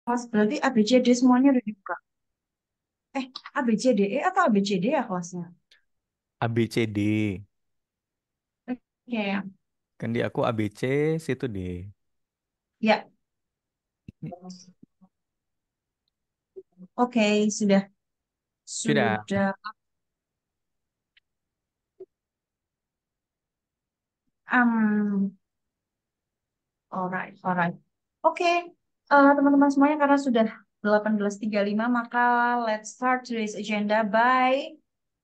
Kelas berarti A, B, C, D semuanya udah dibuka. A, B, C, D, E atau A, B, C, D ya kelasnya? A B C D. Oke, Kan di aku A B C, situ D. ya. Oke, sudah. Sudah. Sudah. Um, Alright, alright. Oke, teman-teman semuanya karena sudah 18.35 maka let's start today's agenda by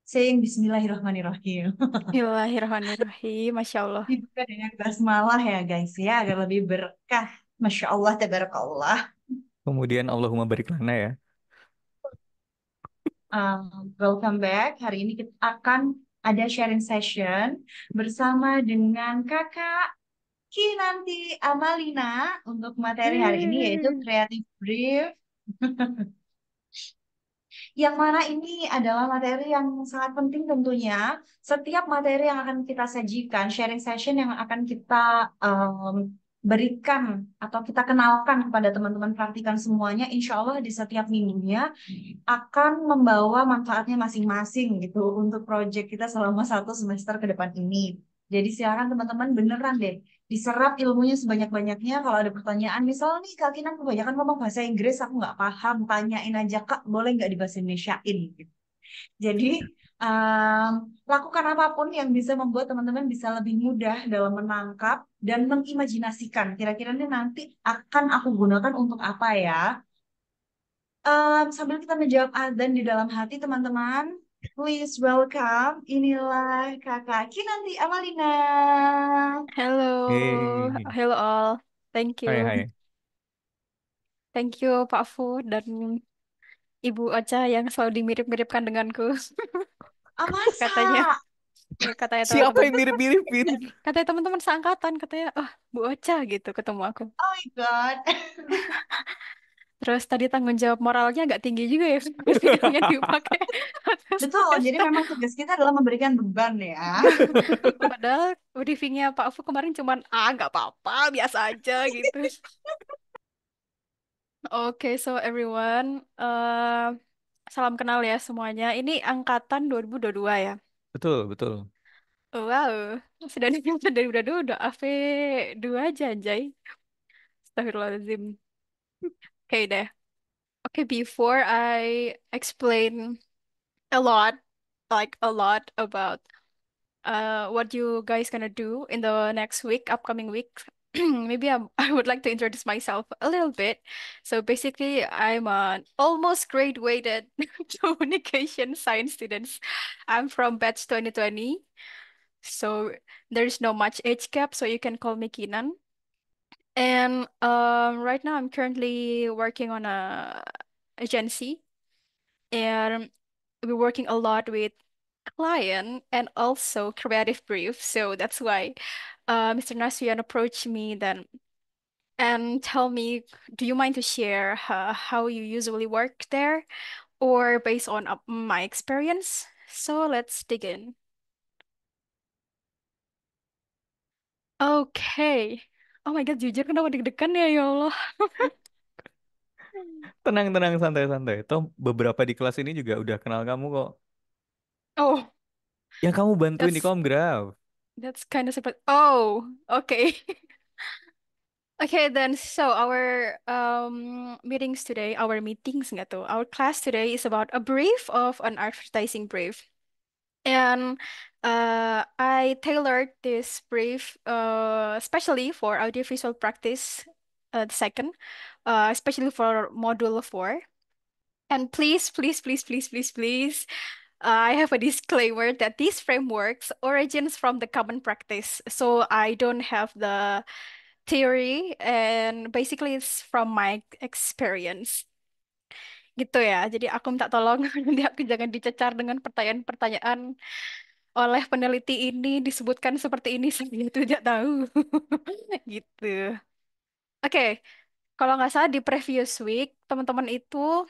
saying Bismillahirrahmanirrahim. Bismillahirrahmanirrahim. Masya Allah. Dibuka dengan basmalah ya guys ya, agar lebih berkah. Masya Allah, tabarakallah. Kemudian Allahumma barik lana ya. Welcome back. Hari ini kita akan ada sharing session bersama dengan Kakak Kinanti Amalina untuk materi hari ini yaitu Yeay. Creative Brief. Yang mana ini adalah materi yang sangat penting tentunya. Setiap materi yang akan kita sajikan, sharing session yang akan kita berikan atau kita kenalkan kepada teman-teman praktikan semuanya, insya Allah di setiap minggunya akan membawa manfaatnya masing-masing gitu untuk proyek kita selama 1 semester ke depan ini. Jadi silakan teman-teman beneran deh diserap ilmunya sebanyak-banyaknya. Kalau ada pertanyaan, misal nih Kak Kinan kebanyakan ngomong bahasa Inggris, aku nggak paham, tanyain aja Kak, boleh nggak di bahasa Indonesiain gitu. Jadi em, lakukan apapun yang bisa membuat teman-teman bisa lebih mudah dalam menangkap dan mengimajinasikan. Kira-kira ini nanti akan aku gunakan untuk apa ya? Sambil kita menjawab azan di dalam hati, teman-teman, please welcome. Inilah Kakak Kinanti Amalina. Hey. Hello all. Thank Hai, you. hai. Thank you Pak Fu dan Ibu Ocha yang selalu dimirip-miripkan denganku. Ah, masa? Katanya, ya katanya Siapa teman-teman. yang mirip-miripin? Katanya teman-teman seangkatan, katanya, oh Bu Ocha gitu ketemu aku. Oh my God. Terus tadi tanggung jawab moralnya agak tinggi juga ya yang dipakai satu Betul, jadi semester. memang tugas kita adalah memberikan beban ya. Padahal briefingnya Pak Fu kemarin cuman, nggak apa-apa, biasa aja gitu. Oke, so everyone, salam kenal ya semuanya. Ini angkatan 2022 ya. Betul, betul. Wow, sudah dari udah AV 2 aja anjay. Astagfirullahaladzim. Oke deh. Oke, before I explain a lot, like a lot about what you guys gonna do in the next week, upcoming week. Maybe I would like to introduce myself a little bit. So basically, I'm an almost graduated communication science students. I'm from batch 2020. So there's no much age gap, so you can call me Kinan. And right now I'm currently working on a agency, and we're working a lot with client and also creative brief. So that's why Mr. Nasrian approached me then and tell me, do you mind to share how you usually work there or based on my experience? So let's dig in. Okay. Oh my God, jujur kenapa deg-degan ya, ya Allah. Tenang, tenang, santai, santai. Toh beberapa di kelas ini juga udah kenal kamu kok. Oh, Yang kamu bantuin di that's Komgraf. that's kind of surprising. Oh, okay. Okay, then so our meetings today, our meetings nggak tuh? Our class today is about a brief of an advertising brief. And I tailored this brief especially for audiovisual practice, the second, especially for module 4. And please, please, please, please, please, please, I have a disclaimer that these frameworks origins from the common practice. So I don't have the theory and basically it's from my experience. Gitu ya. Jadi aku minta tolong nanti aku jangan dicecar dengan pertanyaan-pertanyaan oleh peneliti ini disebutkan seperti ini saya tidak tahu. Gitu. Oke, kalau nggak salah di previous week teman-teman itu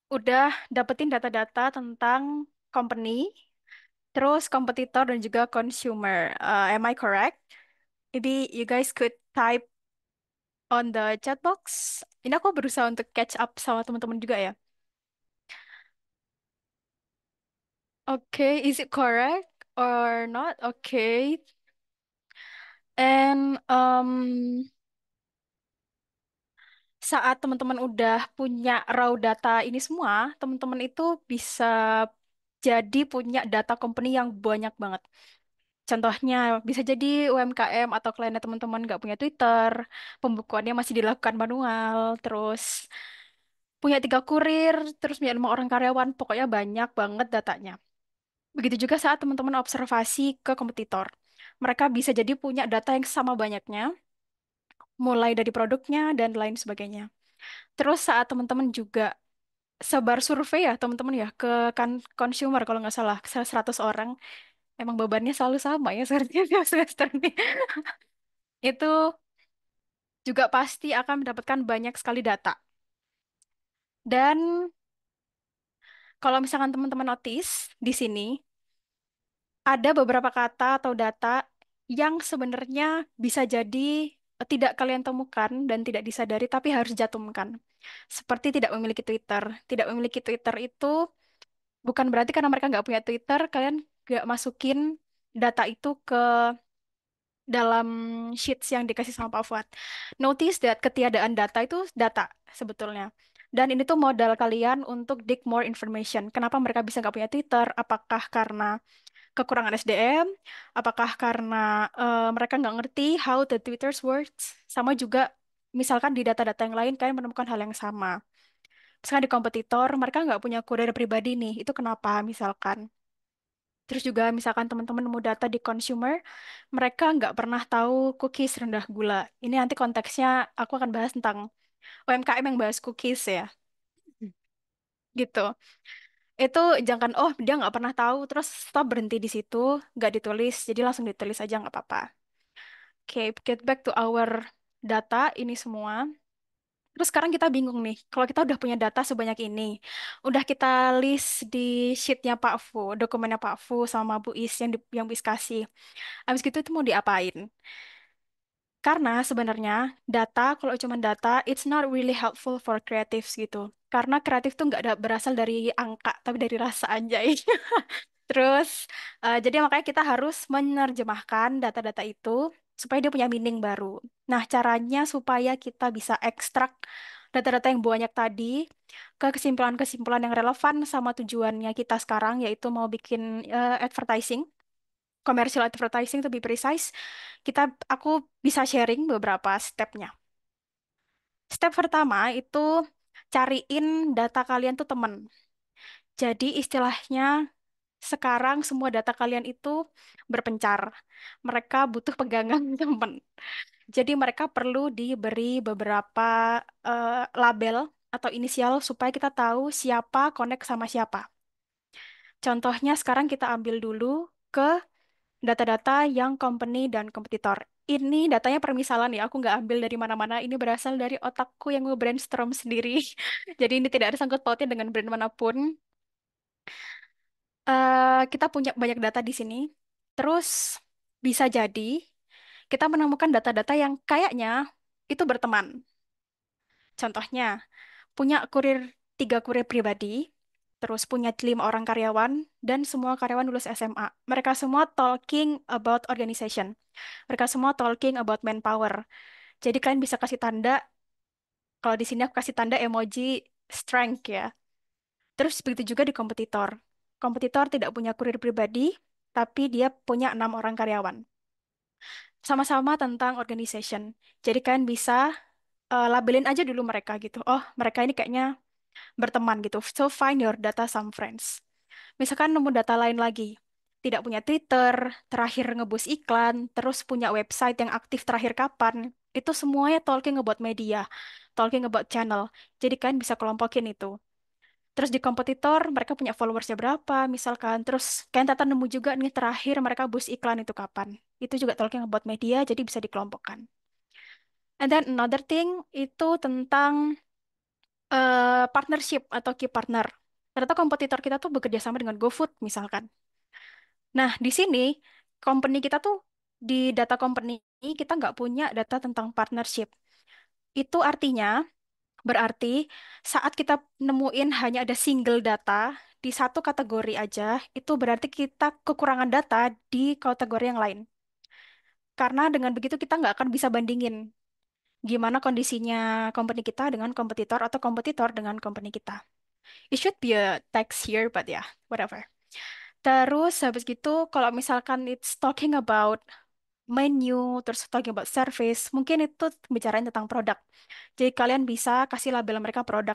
udah dapetin data-data tentang company, terus kompetitor dan juga consumer. Am I correct? Maybe you guys could type on the chat box. Ini aku berusaha untuk catch up sama teman-teman juga ya. Okay, is it correct or not? Okay. And saat teman-teman udah punya raw data ini semua, teman-teman itu bisa jadi punya data company yang banyak banget. Contohnya, bisa jadi UMKM atau kliennya teman-teman nggak punya Twitter, pembukuannya masih dilakukan manual, terus punya 3 kurir, terus punya 5 orang karyawan, pokoknya banyak banget datanya. Begitu juga saat teman-teman observasi ke kompetitor. Mereka bisa jadi punya data yang sama banyaknya, mulai dari produknya dan lain sebagainya. Terus saat teman-teman juga sebar survei ya teman-teman ya ke kan consumer kalau nggak salah 100 orang, emang bebannya selalu sama ya seperti tiap semester nih. Itu juga pasti akan mendapatkan banyak sekali data. Dan kalau misalkan teman-teman notice di sini ada beberapa kata atau data yang sebenarnya bisa jadi tidak kalian temukan dan tidak disadari tapi harus dicantumkan. Seperti tidak memiliki Twitter. Tidak memiliki Twitter itu bukan berarti karena mereka nggak punya Twitter, kalian nggak masukin data itu ke dalam sheets yang dikasih sama Pak Fuad. Notice that ketiadaan data itu data sebetulnya. Dan ini tuh modal kalian untuk dig more information. Kenapa mereka bisa nggak punya Twitter? Apakah karena kekurangan SDM? Apakah karena mereka nggak ngerti how the Twitter works? Sama juga, misalkan di data-data yang lain kalian menemukan hal yang sama. Misalkan di kompetitor, mereka nggak punya kurir pribadi nih. Itu kenapa misalkan? Terus juga misalkan teman-teman mau data di consumer, mereka nggak pernah tahu cookies rendah gula. Ini nanti konteksnya aku akan bahas tentang UMKM yang bahas cookies ya, gitu. Itu jangan, oh dia nggak pernah tahu, terus stop berhenti di situ, nggak ditulis, jadi langsung ditulis aja nggak apa-apa. Oke, get back to our data ini semua. Terus sekarang kita bingung nih, kalau kita udah punya data sebanyak ini, udah kita list di sheetnya Pak Fu, dokumennya Pak Fu sama Bu Is yang Bu Is kasih. Habis gitu itu mau diapain? Karena sebenarnya data, kalau cuma data, it's not really helpful for creatives gitu. Karena kreatif tuh nggak ada berasal dari angka, tapi dari rasa anjay. Terus, jadi makanya kita harus menerjemahkan data-data itu supaya dia punya meaning baru. Nah, caranya supaya kita bisa ekstrak data-data yang banyak tadi ke kesimpulan-kesimpulan yang relevan sama tujuannya kita sekarang, yaitu mau bikin advertising, commercial advertising to be precise. Aku bisa sharing beberapa stepnya. Step pertama itu cariin data kalian tuh temen. Jadi istilahnya sekarang semua data kalian itu berpencar. Mereka butuh pegangan teman. Jadi mereka perlu diberi beberapa label atau inisial supaya kita tahu siapa connect sama siapa. Contohnya sekarang kita ambil dulu ke data-data yang company dan kompetitor. Ini datanya permisalan ya, aku nggak ambil dari mana-mana. Ini berasal dari otakku yang nge-brainstorm sendiri. Jadi ini tidak ada sangkut pautnya dengan brand manapun. Kita punya banyak data di sini. Terus bisa jadi kita menemukan data-data yang kayaknya itu berteman. Contohnya, punya 3 kurir pribadi, terus punya 5 orang karyawan, dan semua karyawan lulus SMA. Mereka semua talking about organization. Mereka semua talking about manpower. Jadi kalian bisa kasih tanda, kalau di sini aku kasih tanda emoji strength ya. Terus begitu juga di kompetitor. Kompetitor tidak punya kurir pribadi, tapi dia punya 6 orang karyawan. Sama-sama tentang organization. Jadi kalian bisa labelin aja dulu mereka gitu. Oh, mereka ini kayaknya berteman gitu. So find your data some friends. Misalkan nemu data lain lagi. Tidak punya Twitter, terakhir ngebus iklan, terus punya website yang aktif terakhir kapan. Itu semuanya talking about media, talking about channel. Jadi kalian bisa kelompokin itu. Terus di kompetitor, mereka punya followersnya berapa, misalkan. Terus kalian tata nemu juga nih terakhir mereka bus iklan itu kapan. Itu juga talking about media, jadi bisa dikelompokkan. And then another thing, itu tentang partnership atau key partner. Ternyata kompetitor kita tuh bekerja sama dengan GoFood, misalkan. Nah, di sini, company kita tuh, di data company, kita nggak punya data tentang partnership. Itu berarti saat kita nemuin hanya ada single data di satu kategori aja, itu berarti kita kekurangan data di kategori yang lain. Karena dengan begitu kita nggak akan bisa bandingin gimana kondisinya company kita dengan kompetitor atau kompetitor dengan company kita. It should be a text here, but yeah, whatever. Terus habis gitu, kalau misalkan it's talking about menu, terus talking about service, mungkin itu bicarain tentang produk. Jadi kalian bisa kasih label mereka produk.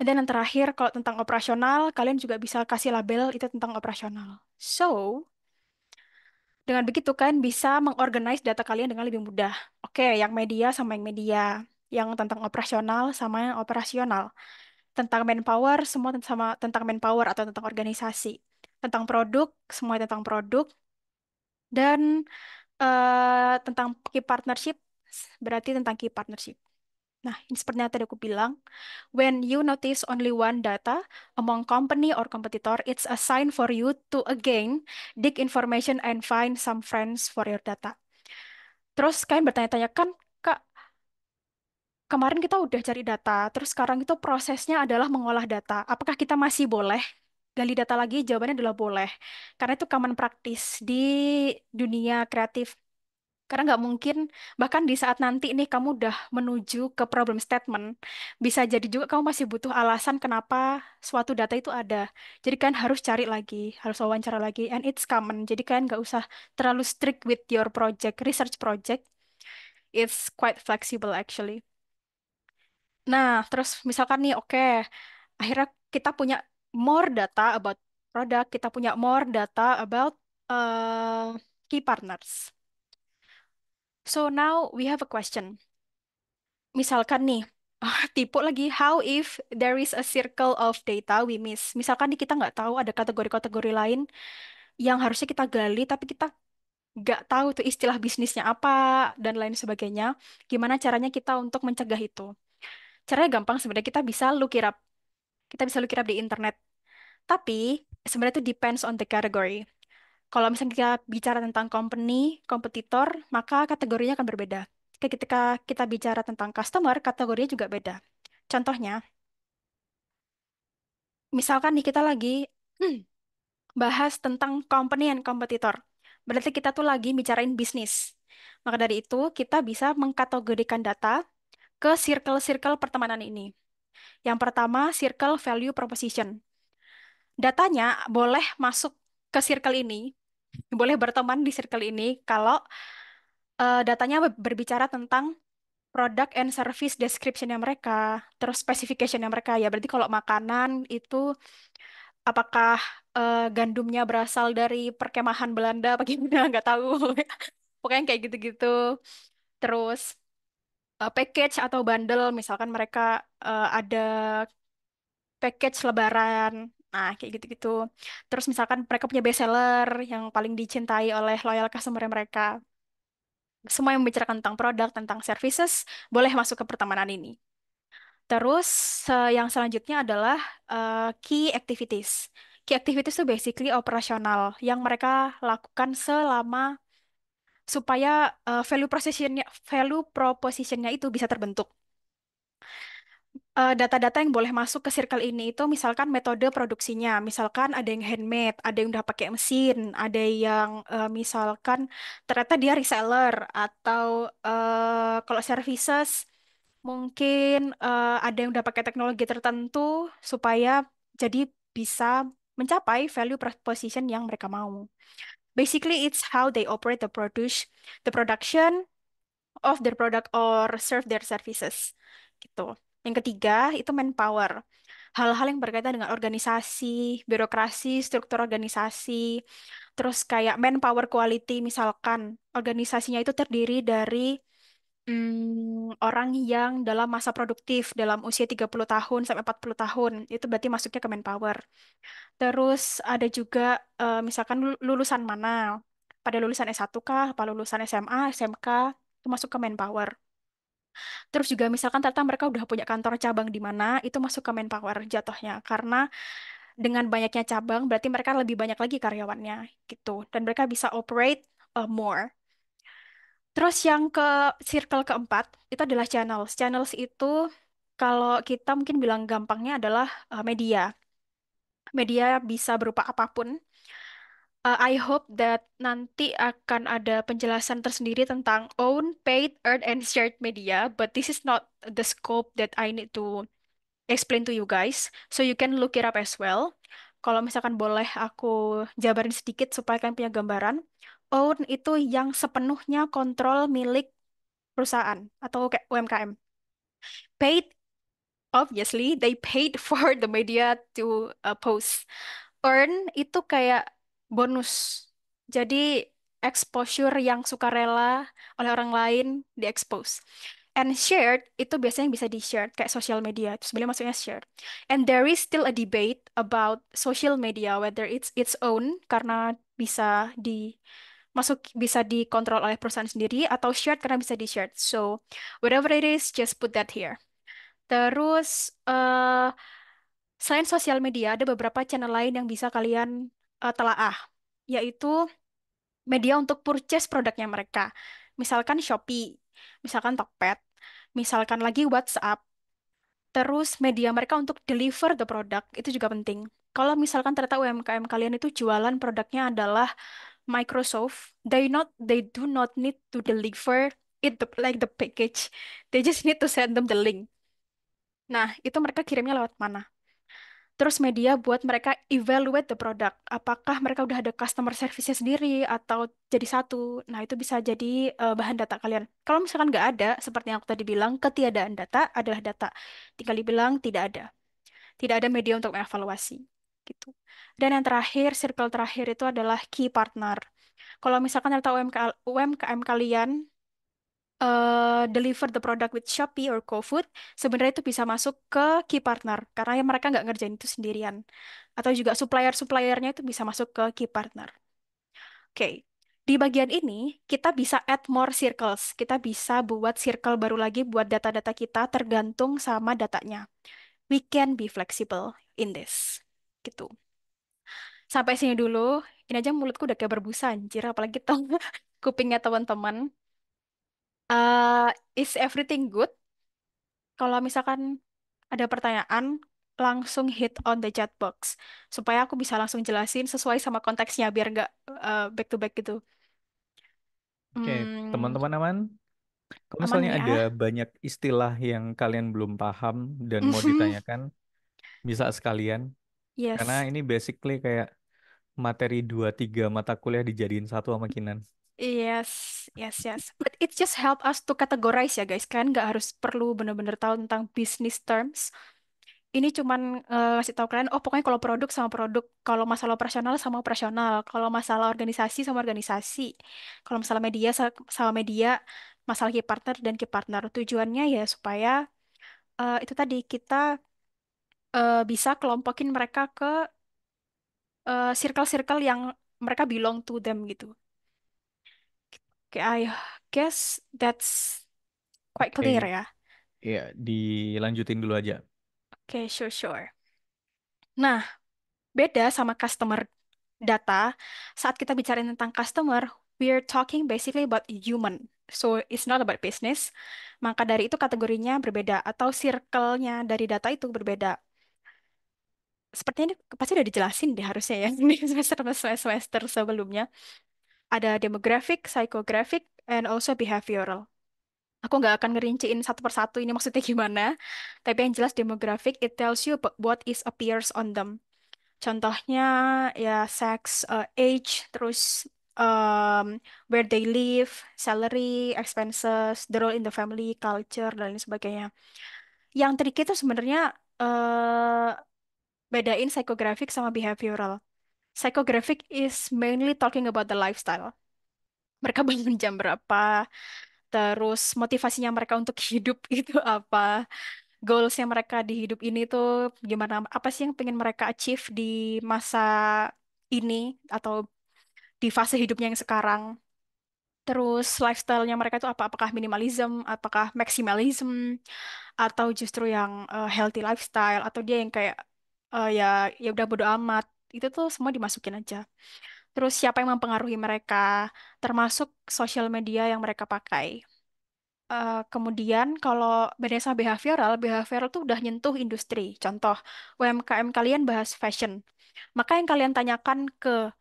Dan yang terakhir, kalau tentang operasional, kalian juga bisa kasih label itu tentang operasional. So, dengan begitu kan bisa mengorganize data kalian dengan lebih mudah. Oke, yang media sama yang media, yang tentang operasional sama yang operasional, tentang manpower semua sama tentang manpower atau tentang organisasi, tentang produk semua tentang produk, dan tentang key partnership berarti tentang key partnership. Nah, ini seperti yang tadi aku bilang, when you notice only one data among company or competitor, it's a sign for you to again dig information and find some friends for your data. Terus kalian bertanya-tanya kan, Kak, kemarin kita udah cari data, terus sekarang itu prosesnya adalah mengolah data. Apakah kita masih boleh gali data lagi? Jawabannya adalah boleh. Karena itu common practice di dunia kreatif. Karena nggak mungkin, bahkan di saat nanti nih kamu udah menuju ke problem statement, bisa jadi juga kamu masih butuh alasan kenapa suatu data itu ada. Jadi kan harus cari lagi, harus wawancara lagi, and it's common. Jadi kan nggak usah terlalu strict with your project, research project. It's quite flexible actually. Nah, terus misalkan nih, oke, akhirnya kita punya more data about product, kita punya more data about key partners. So now we have a question. Misalkan nih, tipe lagi, how if there is a circle of data we miss? Misalkan nih kita nggak tahu ada kategori-kategori lain yang harusnya kita gali, tapi kita nggak tahu tuh istilah bisnisnya apa dan lain sebagainya. Gimana caranya kita untuk mencegah itu? Caranya gampang sebenarnya kita bisa look it up. Kita bisa look it up di internet. Tapi sebenarnya itu depends on the category. Kalau misalnya kita bicara tentang company, kompetitor, maka kategorinya akan berbeda. Ketika kita bicara tentang customer, kategorinya juga beda. Contohnya, misalkan nih kita lagi bahas tentang company and kompetitor. Berarti kita tuh lagi bicarain bisnis. Maka dari itu, kita bisa mengkategorikan data ke circle-circle pertemanan ini. Yang pertama, circle value proposition. Datanya boleh masuk ke circle ini, boleh berteman di circle ini kalau datanya berbicara tentang product and service description-nya mereka, terus specification-nya mereka. Ya, berarti kalau makanan itu apakah gandumnya berasal dari perkemahan Belanda apa gimana, nggak tahu. Pokoknya kayak gitu-gitu. Terus package atau bundle, misalkan mereka ada package lebaran. Nah, kayak gitu-gitu. Terus misalkan mereka punya best seller yang paling dicintai oleh loyal customer mereka. Semua yang membicarakan tentang produk, tentang services, boleh masuk ke pertemanan ini. Terus yang selanjutnya adalah key activities. Key activities itu basically operasional yang mereka lakukan selama supaya value propositionnya itu bisa terbentuk. Data-data yang boleh masuk ke circle ini itu misalkan metode produksinya, misalkan ada yang handmade, ada yang udah pakai mesin, ada yang misalkan ternyata dia reseller atau kalau services mungkin ada yang udah pakai teknologi tertentu supaya jadi bisa mencapai value proposition yang mereka mau. Basically, it's how they operate the production of their product or serve their services. Gitu. Yang ketiga, itu manpower. Hal-hal yang berkaitan dengan organisasi, birokrasi, struktur organisasi, terus kayak manpower quality, misalkan organisasinya itu terdiri dari orang yang dalam masa produktif, dalam usia 30 tahun sampai 40 tahun, itu berarti masuknya ke manpower. Terus ada juga misalkan lulusan mana, pada lulusan S1 kah, apa lulusan SMA, SMK, itu masuk ke manpower. Terus juga misalkan ternyata mereka udah punya kantor cabang di mana, itu masuk ke manpower jatuhnya. Karena dengan banyaknya cabang, berarti mereka lebih banyak lagi karyawannya gitu. Dan mereka bisa operate more. Terus yang ke circle keempat itu adalah channels. Channels itu kalau kita mungkin bilang gampangnya adalah media. Media bisa berupa apapun. I hope that nanti akan ada penjelasan tersendiri tentang own, paid, earned, and shared media, but this is not the scope that I need to explain to you guys. So you can look it up as well. Kalau misalkan boleh aku jabarin sedikit supaya kalian punya gambaran. Own itu yang sepenuhnya kontrol milik perusahaan atau kayak UMKM. Paid, obviously, they paid for the media to post. Earn itu kayak bonus. Jadi exposure yang sukarela oleh orang lain di-expose. And shared itu biasanya bisa di-share kayak social media. Itu sebenarnya maksudnya shared. And there is still a debate about social media whether it's its own karena bisa dikontrol oleh perusahaan sendiri atau shared karena bisa di-shared. So whatever it is, just put that here. Terus selain sosial media, ada beberapa channel lain yang bisa kalian telaah, yaitu media untuk purchase produknya mereka. Misalkan Shopee, misalkan Tokped, misalkan lagi WhatsApp, terus media mereka untuk deliver the product, itu juga penting. Kalau misalkan ternyata UMKM kalian itu jualan produknya adalah Microsoft, they do not need to deliver like the package. They just need to send them the link. Nah, itu mereka kirimnya lewat mana? Terus media buat mereka evaluate the product. Apakah mereka udah ada customer service-nya sendiri atau jadi satu. Nah, itu bisa jadi bahan data kalian. Kalau misalkan nggak ada, seperti yang aku tadi bilang, ketiadaan data adalah data. Tinggal dibilang tidak ada. Tidak ada media untuk mengevaluasi. Gitu. Dan yang terakhir, circle terakhir itu adalah key partner. Kalau misalkan ternyata UMKM kalian deliver the product with Shopee or GoFood, sebenarnya itu bisa masuk ke key partner karena ya mereka nggak ngerjain itu sendirian. Atau juga supplier-suppliernya itu bisa masuk ke key partner. Oke, di bagian ini kita bisa add more circles. Kita bisa buat circle baru lagi buat data-data kita tergantung sama datanya. We can be flexible in this. Gitu. Sampai sini dulu. Ini aja mulutku udah kayak berbusa anjir, apalagi tahu kupingnya teman-teman. Is everything good? Kalau misalkan ada pertanyaan, langsung hit on the chat box supaya aku bisa langsung jelasin sesuai sama konteksnya biar nggak back to back gitu. Oke, Hmm, teman-teman aman. Kalau aman misalnya ada ya? banyak istilah yang kalian belum paham dan mau ditanyakan, bisa sekalian. Karena Yes, ini basically kayak materi 2 3 mata kuliah dijadiin satu sama Kinan. yes, yes, yes. But it just help us to categorize ya guys. Kan nggak harus perlu bener-bener tahu tentang business terms. Ini cuman ngasih tahu kalian, oh pokoknya kalau produk sama produk, kalau masalah operasional sama operasional, kalau masalah organisasi sama organisasi, kalau masalah media sama media, masalah key partner dan key partner. Tujuannya ya supaya itu tadi kita bisa kelompokin mereka ke circle-circle yang mereka belong to them gitu. Oke, I guess that's quite clear Oke, ya. ya dilanjutin dulu aja. Oke, sure, sure. Nah, beda sama customer data, saat kita bicara tentang customer, we're talking basically about human. So it's not about business. Maka dari itu kategorinya berbeda atau circle-nya dari data itu berbeda. Sepertinya ini pasti udah dijelasin deh harusnya ya di semester sebelumnya. Ada demographic, psychographic, and also behavioral. Aku nggak akan ngerinciin satu persatu ini maksudnya gimana. Tapi yang jelas demographic, it tells you about what is appears on them. Contohnya ya sex, age, terus where they live, salary, expenses, the role in the family, culture, dan lain sebagainya. Yang tricky itu sebenarnya eh bedain psychographic sama behavioral. Psychographic is mainly talking about the lifestyle. Mereka bangun jam berapa, terus motivasinya mereka untuk hidup itu apa, goalsnya mereka di hidup ini tuh gimana, apa sih yang pengen mereka achieve di masa ini atau di fase hidupnya yang sekarang. Terus lifestyle-nya mereka itu apa? Apakah minimalism, apakah maximalism, atau justru yang healthy lifestyle, atau dia yang kayak ya ya udah bodo amat. Itu tuh semua dimasukin aja. terus siapa yang mempengaruhi mereka, termasuk sosial media yang mereka pakai. Kemudian kalau berdasarkan behavioral, behavioral tuh udah nyentuh industri. Contoh, UMKM kalian bahas fashion. Maka yang kalian tanyakan ke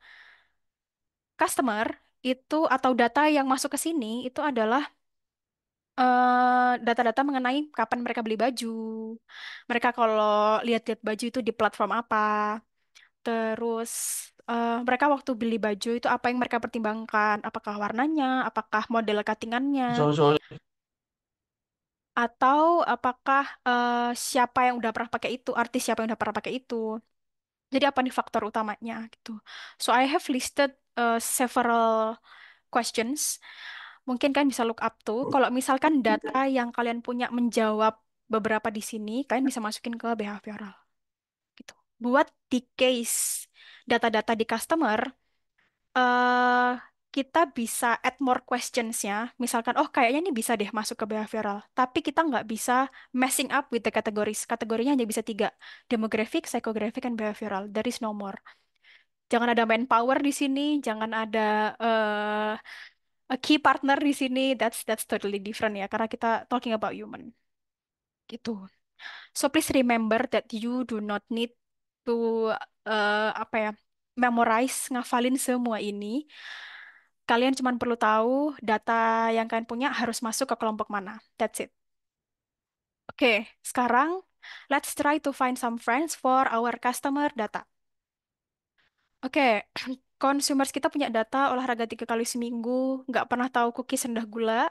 customer itu atau data yang masuk ke sini itu adalah data-data mengenai kapan mereka beli baju. Mereka kalau lihat-lihat baju itu di platform apa. Terus mereka waktu beli baju itu apa yang mereka pertimbangkan? Apakah warnanya, apakah model cuttingannya, atau apakah siapa yang udah pernah pakai itu, artis siapa yang udah pernah pakai itu. Jadi apa nih faktor utamanya gitu. So I have listed several questions. Mungkin kalian bisa look up tuh. Kalau misalkan data yang kalian punya menjawab beberapa di sini, kalian bisa masukin ke behavioral gitu. Buat di case data-data di customer, eh kita bisa add more questions-nya. Misalkan, oh kayaknya ini bisa deh masuk ke behavioral. Tapi kita nggak bisa messing up with the categories. Kategorinya hanya bisa tiga. Demographic, psychographic, and behavioral. There is no more. Jangan ada manpower di sini. Jangan ada a key partner di sini. That's totally different ya. Karena kita talking about human. Gitu. So please remember that you do not need to apa ya, memorize, ngafalin semua ini. Kalian cuma perlu tahu data yang kalian punya harus masuk ke kelompok mana. That's it. Oke, sekarang let's try to find some friends for our customer data. Oke, consumers kita punya data olahraga 3 kali seminggu, nggak pernah tahu cookies rendah gula,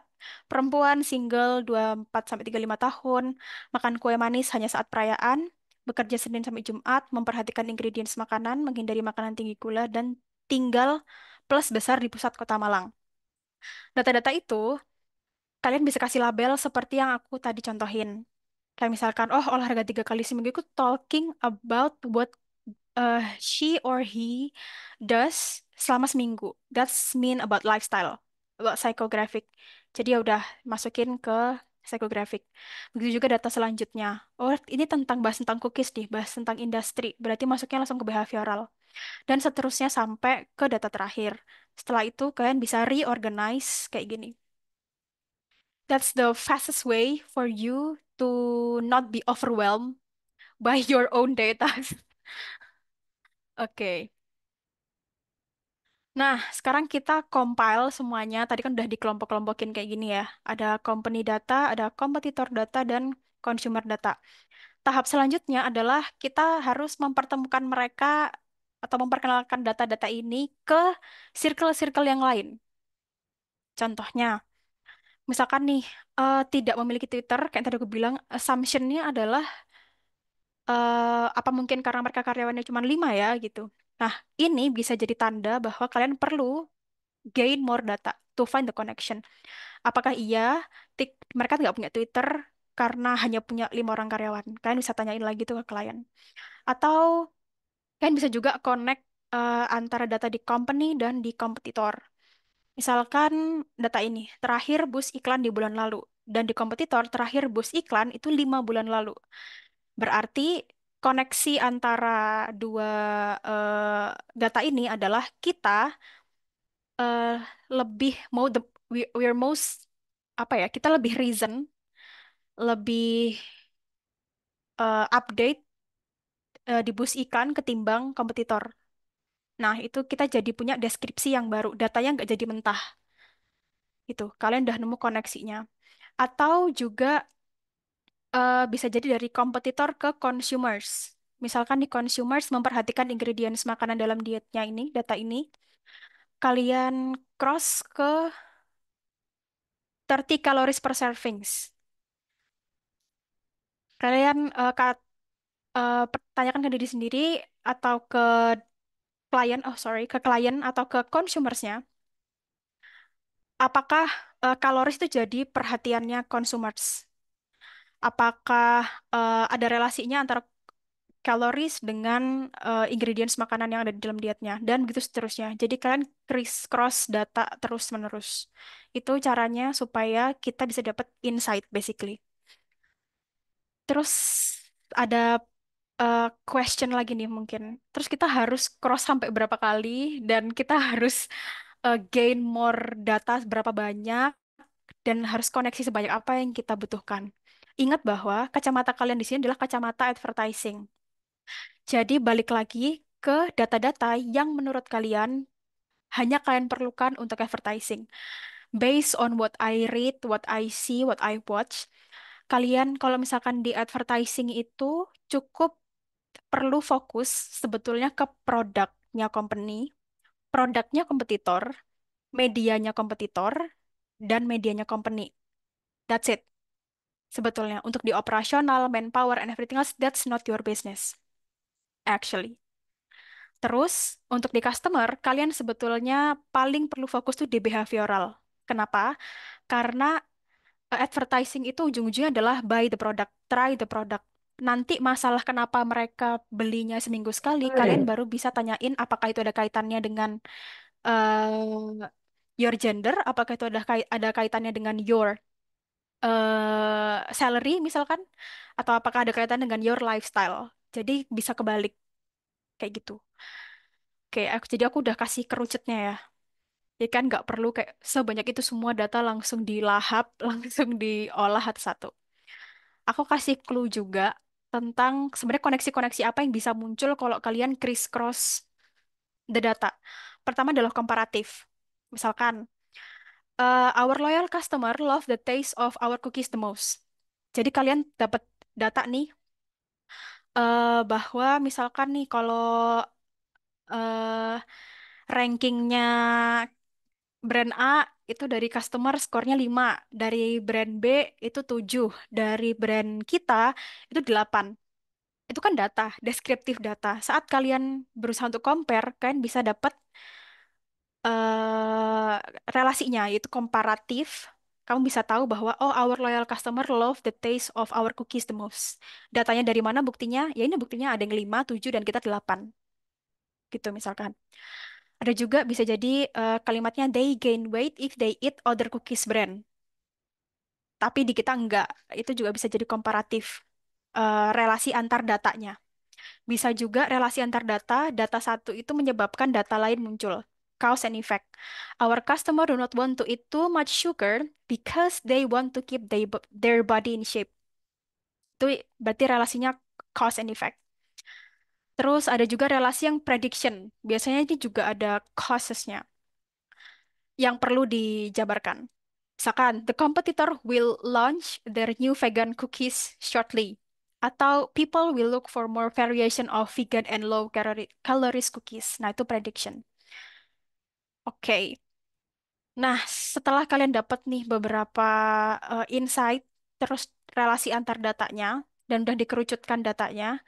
perempuan single 24 sampai 35 tahun, makan kue manis hanya saat perayaan, bekerja Senin sampai Jumat, memperhatikan ingredients makanan, menghindari makanan tinggi gula, dan tinggal plus besar di pusat kota Malang. Data-data itu kalian bisa kasih label seperti yang aku tadi contohin. Kayak misalkan, oh olahraga 3 kali seminggu itu talking about what she or he does selama seminggu. That's mean about lifestyle, about psychographic. Jadi ya udah masukin ke psychographic. Begitu juga data selanjutnya. Oh, ini tentang bahas tentang cookies nih, bahas tentang industri. Berarti masuknya langsung ke behavioral. Dan seterusnya sampai ke data terakhir. Setelah itu kalian bisa reorganize kayak gini. That's the fastest way for you to not be overwhelmed by your own data. Oke. Nah, sekarang kita compile semuanya. Tadi kan udah dikelompok-kelompokin kayak gini ya. Ada company data, ada kompetitor data, dan consumer data. Tahap selanjutnya adalah kita harus mempertemukan mereka atau memperkenalkan data-data ini ke circle-circle yang lain. Contohnya, misalkan nih, tidak memiliki Twitter, kayak tadi aku bilang, assumption-nya adalah apa mungkin karena mereka karyawannya cuma 5 ya gitu. Nah, ini bisa jadi tanda bahwa kalian perlu gain more data to find the connection. Apakah iya mereka nggak punya Twitter karena hanya punya 5 orang karyawan? Kalian bisa tanyain lagi tuh ke klien. Atau kalian bisa juga connect antara data di company dan di kompetitor. Misalkan data ini, terakhir bus iklan di bulan lalu. Dan di kompetitor, terakhir bus iklan itu 5 bulan lalu. Berarti koneksi antara dua data ini adalah kita eh, lebih mau we're most apa ya, kita lebih reason, lebih update di bus iklan ketimbang kompetitor. Nah, itu kita jadi punya deskripsi yang baru, datanya nggak jadi mentah. Itu kalian udah nemu koneksinya. Atau juga bisa jadi dari kompetitor ke consumers. Misalkan di consumers memperhatikan ingredients makanan dalam dietnya ini, data ini, kalian cross ke 30 calories per servings. Kalian pertanyakan ke diri sendiri atau ke klien, oh sorry, ke klien atau ke consumersnya, apakah kaloris itu jadi perhatiannya consumers? Apakah ada relasinya antara kaloris dengan ingredients makanan yang ada di dalam dietnya dan begitu seterusnya. Jadi kalian cross data terus-menerus. Itu caranya supaya kita bisa dapat insight basically. Terus ada question lagi nih mungkin. Terus kita harus cross sampai berapa kali dan kita harus gain more data berapa banyak dan harus koneksi sebanyak apa yang kita butuhkan. Ingat bahwa kacamata kalian di sini adalah kacamata advertising. Jadi balik lagi ke data-data yang menurut kalian hanya kalian perlukan untuk advertising. Based on what I read, what I see, what I watch, kalian kalau misalkan di advertising itu cukup perlu fokus sebetulnya ke produknya company, produknya kompetitor, medianya kompetitor, dan medianya company. That's it. Sebetulnya untuk di operasional, manpower, and everything else, that's not your business, actually. Terus untuk di customer, kalian sebetulnya paling perlu fokus tuh di behavioral. Kenapa? Karena advertising itu ujung-ujungnya adalah buy the product, try the product. Nanti masalah kenapa mereka belinya seminggu sekali, kalian baru bisa tanyain apakah itu ada kaitannya dengan your gender, apakah itu ada kaitannya dengan your salary misalkan, atau apakah ada kaitan dengan your lifestyle. Jadi bisa kebalik kayak gitu. Oke, jadi aku udah kasih kerucutnya ya. Jadi kan nggak perlu kayak sebanyak itu semua data langsung dilahap, langsung diolah satu-satu. Aku kasih clue juga tentang sebenarnya koneksi-koneksi apa yang bisa muncul kalau kalian criss-cross the data. Pertama adalah komparatif. Misalkan, our loyal customer love the taste of our cookies the most. Jadi kalian dapat data nih bahwa misalkan nih kalau eh rankingnya brand A itu dari customer skornya 5, dari brand B itu 7, dari brand kita itu 8. Itu kan data, deskriptif data. Saat kalian berusaha untuk compare, kalian bisa dapat eh relasinya, yaitu komparatif. Kamu bisa tahu bahwa, oh, our loyal customer love the taste of our cookies the most. Datanya dari mana buktinya? Ya ini buktinya ada yang 5, 7, dan kita 8. Gitu misalkan. Ada juga bisa jadi kalimatnya, they gain weight if they eat other cookies brand. Tapi di kita enggak. Itu juga bisa jadi komparatif relasi antar datanya. Bisa juga relasi antar data, data satu itu menyebabkan data lain muncul. Cause and effect. Our customer do not want to eat too much sugar because they want to keep their body in shape. Itu berarti relasinya cause and effect. Terus ada juga relasi yang prediction. Biasanya ini juga ada causesnya yang perlu dijabarkan. Misalkan, the competitor will launch their new vegan cookies shortly. Atau people will look for more variation of vegan and low calories cookies. Nah, itu prediction. Oke. Nah, setelah kalian dapat nih beberapa insight, terus relasi antar datanya, dan udah dikerucutkan datanya,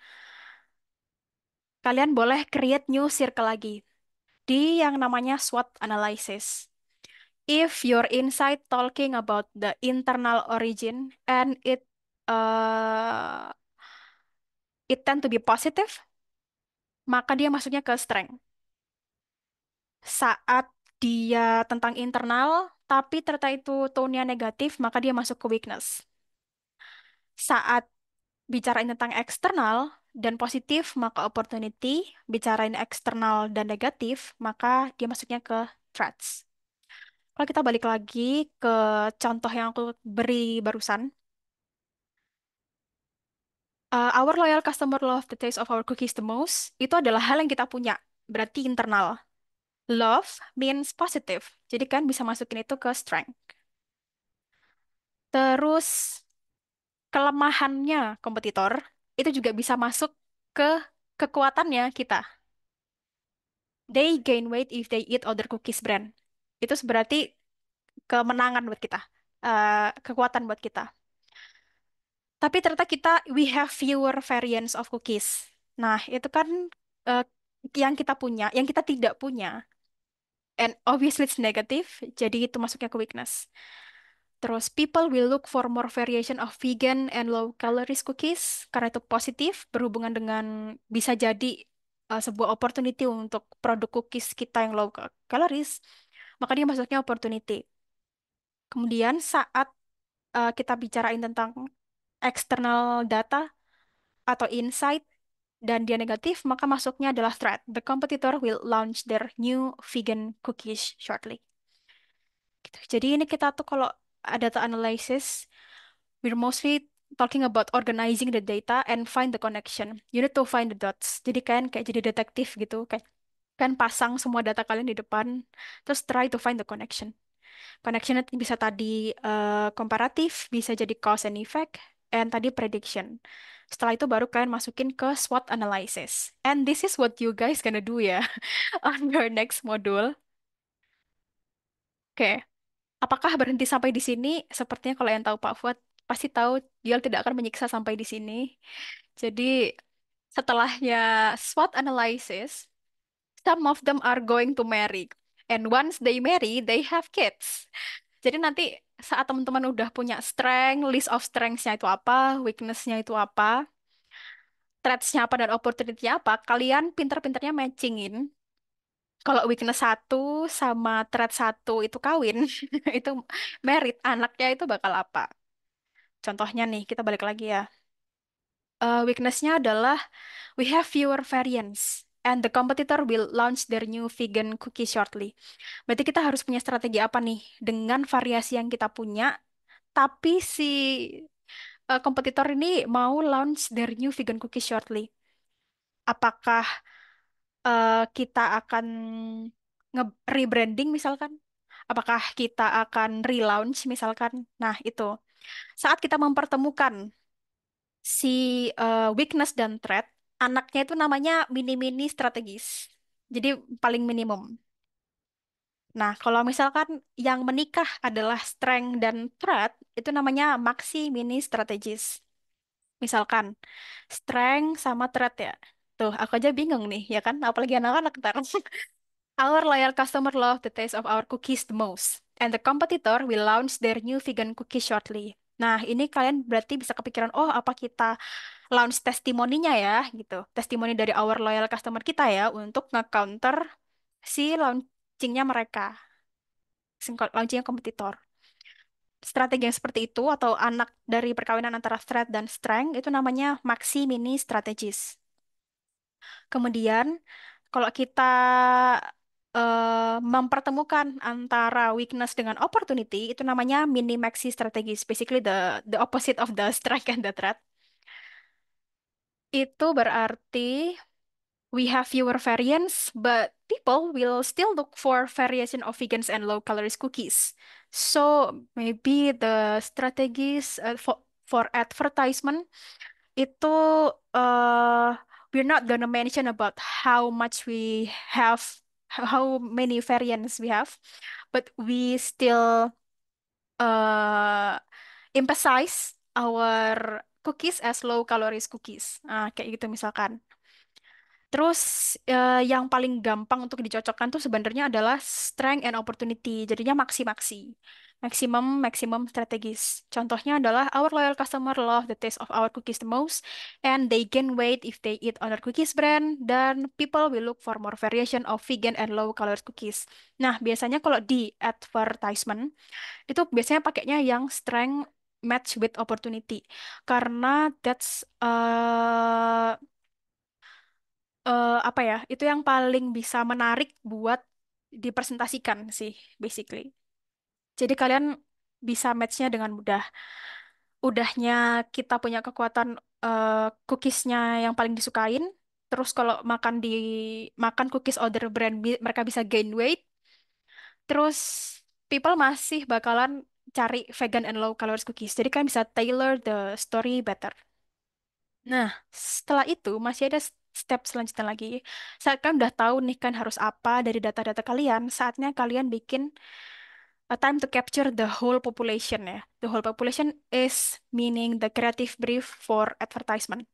kalian boleh create new circle lagi di yang namanya SWOT analysis. If your insight talking about the internal origin and uh, it tend to be positive, maka dia masuknya ke strength. Saat dia tentang internal, tapi ternyata itu tone-nya negatif, maka dia masuk ke weakness. Saat bicarain tentang eksternal dan positif, maka opportunity. Bicarain eksternal dan negatif, maka dia masuknya ke threats. Kalau kita balik lagi ke contoh yang aku beri barusan, our loyal customer love the taste of our cookies the most, itu adalah hal yang kita punya, berarti internal. Love means positive, jadi kan bisa masukin itu ke strength. Terus kelemahannya kompetitor, itu juga bisa masuk ke kekuatannya kita. They gain weight if they eat other cookies brand. Itu berarti kemenangan buat kita, kekuatan buat kita. Tapi ternyata we have fewer variants of cookies. Nah, itu kan eh, yang kita punya, yang kita tidak punya. And obviously it's negative, jadi itu masuknya ke weakness. Terus, people will look for more variation of vegan and low calories cookies, karena itu positif, berhubungan dengan bisa jadi sebuah opportunity untuk produk cookies kita yang low calories, maka dia masuknya opportunity. Kemudian saat kita bicarain tentang external data atau insight, dan dia negatif, maka masuknya adalah threat. The competitor will launch their new vegan cookies shortly. Gitu. Jadi ini kita tuh kalau ada data analysis, we're mostly talking about organizing the data and find the connection. You need to find the dots. Jadi kan kayak jadi detektif gitu, kayak kan pasang semua data kalian di depan, terus try to find the connection. Connection itu bisa tadi komparatif, bisa jadi cause and effect, and tadi prediction. Setelah itu baru kalian masukin ke SWOT analysis. And this is what you guys gonna do ya on your next module. Oke, apakah berhenti sampai di sini? Sepertinya kalau yang tahu Pak Fuad pasti tahu dia tidak akan menyiksa sampai di sini. Jadi setelahnya SWOT analysis, some of them are going to marry. And once they marry, they have kids. Jadi nanti saat teman-teman udah punya strength, list of strengths-nya itu apa, weakness-nya itu apa, threats-nya apa, dan opportunity-nya apa, kalian pinter-pinternya matchingin. Kalau weakness satu sama threat satu itu kawin, itu merit, anaknya itu bakal apa? Contohnya nih, kita balik lagi ya. Weakness-nya adalah we have fewer variants. And the competitor will launch their new vegan cookie shortly. Berarti kita harus punya strategi apa nih? Dengan variasi yang kita punya, tapi si kompetitor ini mau launch their new vegan cookie shortly. Apakah kita akan rebranding misalkan? Apakah kita akan relaunch misalkan? Nah, itu. Saat kita mempertemukan si weakness dan threat, anaknya itu namanya mini-mini strategis. Jadi paling minimum. Nah, kalau misalkan yang menikah adalah strength dan threat, itu namanya maxi mini strategis. Misalkan, strength sama threat ya. Tuh, aku aja bingung nih, ya kan? Apalagi anak-anak ntar. Our loyal customer love the taste of our cookies the most. And the competitor will launch their new vegan cookies shortly. Nah, ini kalian berarti bisa kepikiran, oh apa kita launch testimoninya ya, gitu. Testimoni dari our loyal customer kita ya, untuk nge-counter si launchingnya mereka, launchingnya kompetitor. Strategi yang seperti itu atau anak dari perkawinan antara threat dan strength itu namanya maxi mini strategis. Kemudian kalau kita mempertemukan antara weakness dengan opportunity itu namanya mini maxi strategis. Basically the opposite of the strength and the threat. Itu berarti we have fewer variants, but people will still look for variation of vegans and low calories cookies. So maybe the strategies for advertisement itu uh, we're not gonna mention about how much we have, how many variants we have, but we still uh, emphasize our cookies as low calories cookies. Kayak gitu misalkan. Terus yang paling gampang untuk dicocokkan tuh sebenarnya adalah strength and opportunity. Jadinya maksi-maksi. Maximum, maximum strategis. Contohnya adalah our loyal customer love the taste of our cookies the most and they gain weight if they eat on our cookies brand dan people will look for more variation of vegan and low calories cookies. Nah, biasanya kalau di advertisement itu biasanya pakainya yang strength match with opportunity karena that's apa ya, itu yang paling bisa menarik buat dipresentasikan sih, basically. Jadi kalian bisa match-nya dengan mudah. Udahnya kita punya kekuatan cookiesnya yang paling disukain. Terus kalau makan cookies other brand, mereka bisa gain weight. Terus people masih bakalan cari vegan and low calories cookies. Jadi kalian bisa tailor the story better. Nah, setelah itu masih ada step selanjutnya lagi. Saat kalian udah tahu nih kan harus apa dari data-data kalian, saatnya kalian bikin a time to capture the whole population ya. The whole population is meaning the creative brief for advertisement.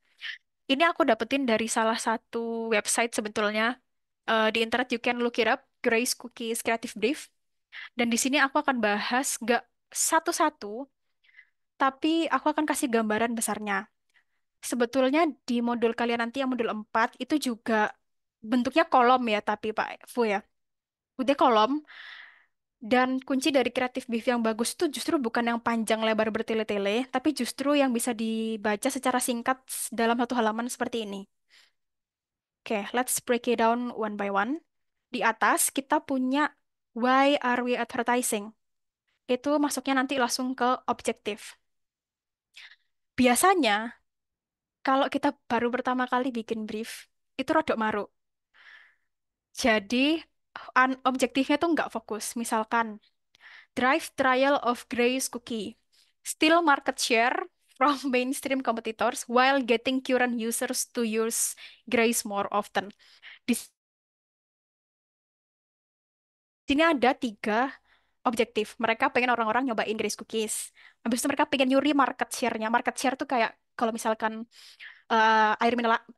Ini aku dapetin dari salah satu website sebetulnya. Di internet you can look it up, Grace Cookies Creative Brief. Dan di sini aku akan bahas gak satu-satu, tapi aku akan kasih gambaran besarnya. Sebetulnya di modul kalian nanti yang modul 4 itu juga bentuknya kolom ya, tapi Pak Fu ya. Udah kolom, dan kunci dari kreatif brief yang bagus itu justru bukan yang panjang lebar bertele-tele, tapi justru yang bisa dibaca secara singkat dalam satu halaman seperti ini. Oke, let's break it down one by one. Di atas kita punya why are we advertising? Itu masuknya nanti langsung ke objektif. Biasanya kalau kita baru pertama kali bikin brief, itu rodok maruk. Jadi objektifnya tuh nggak fokus. Misalkan drive trial of Grace cookie, steal market share from mainstream competitors while getting current users to use Grace more often. Di sini ada 3 objektif. Mereka pengen orang-orang nyobain Grace cookies. Habis itu mereka pengen nyuri market share-nya. Market share tuh kayak kalau misalkan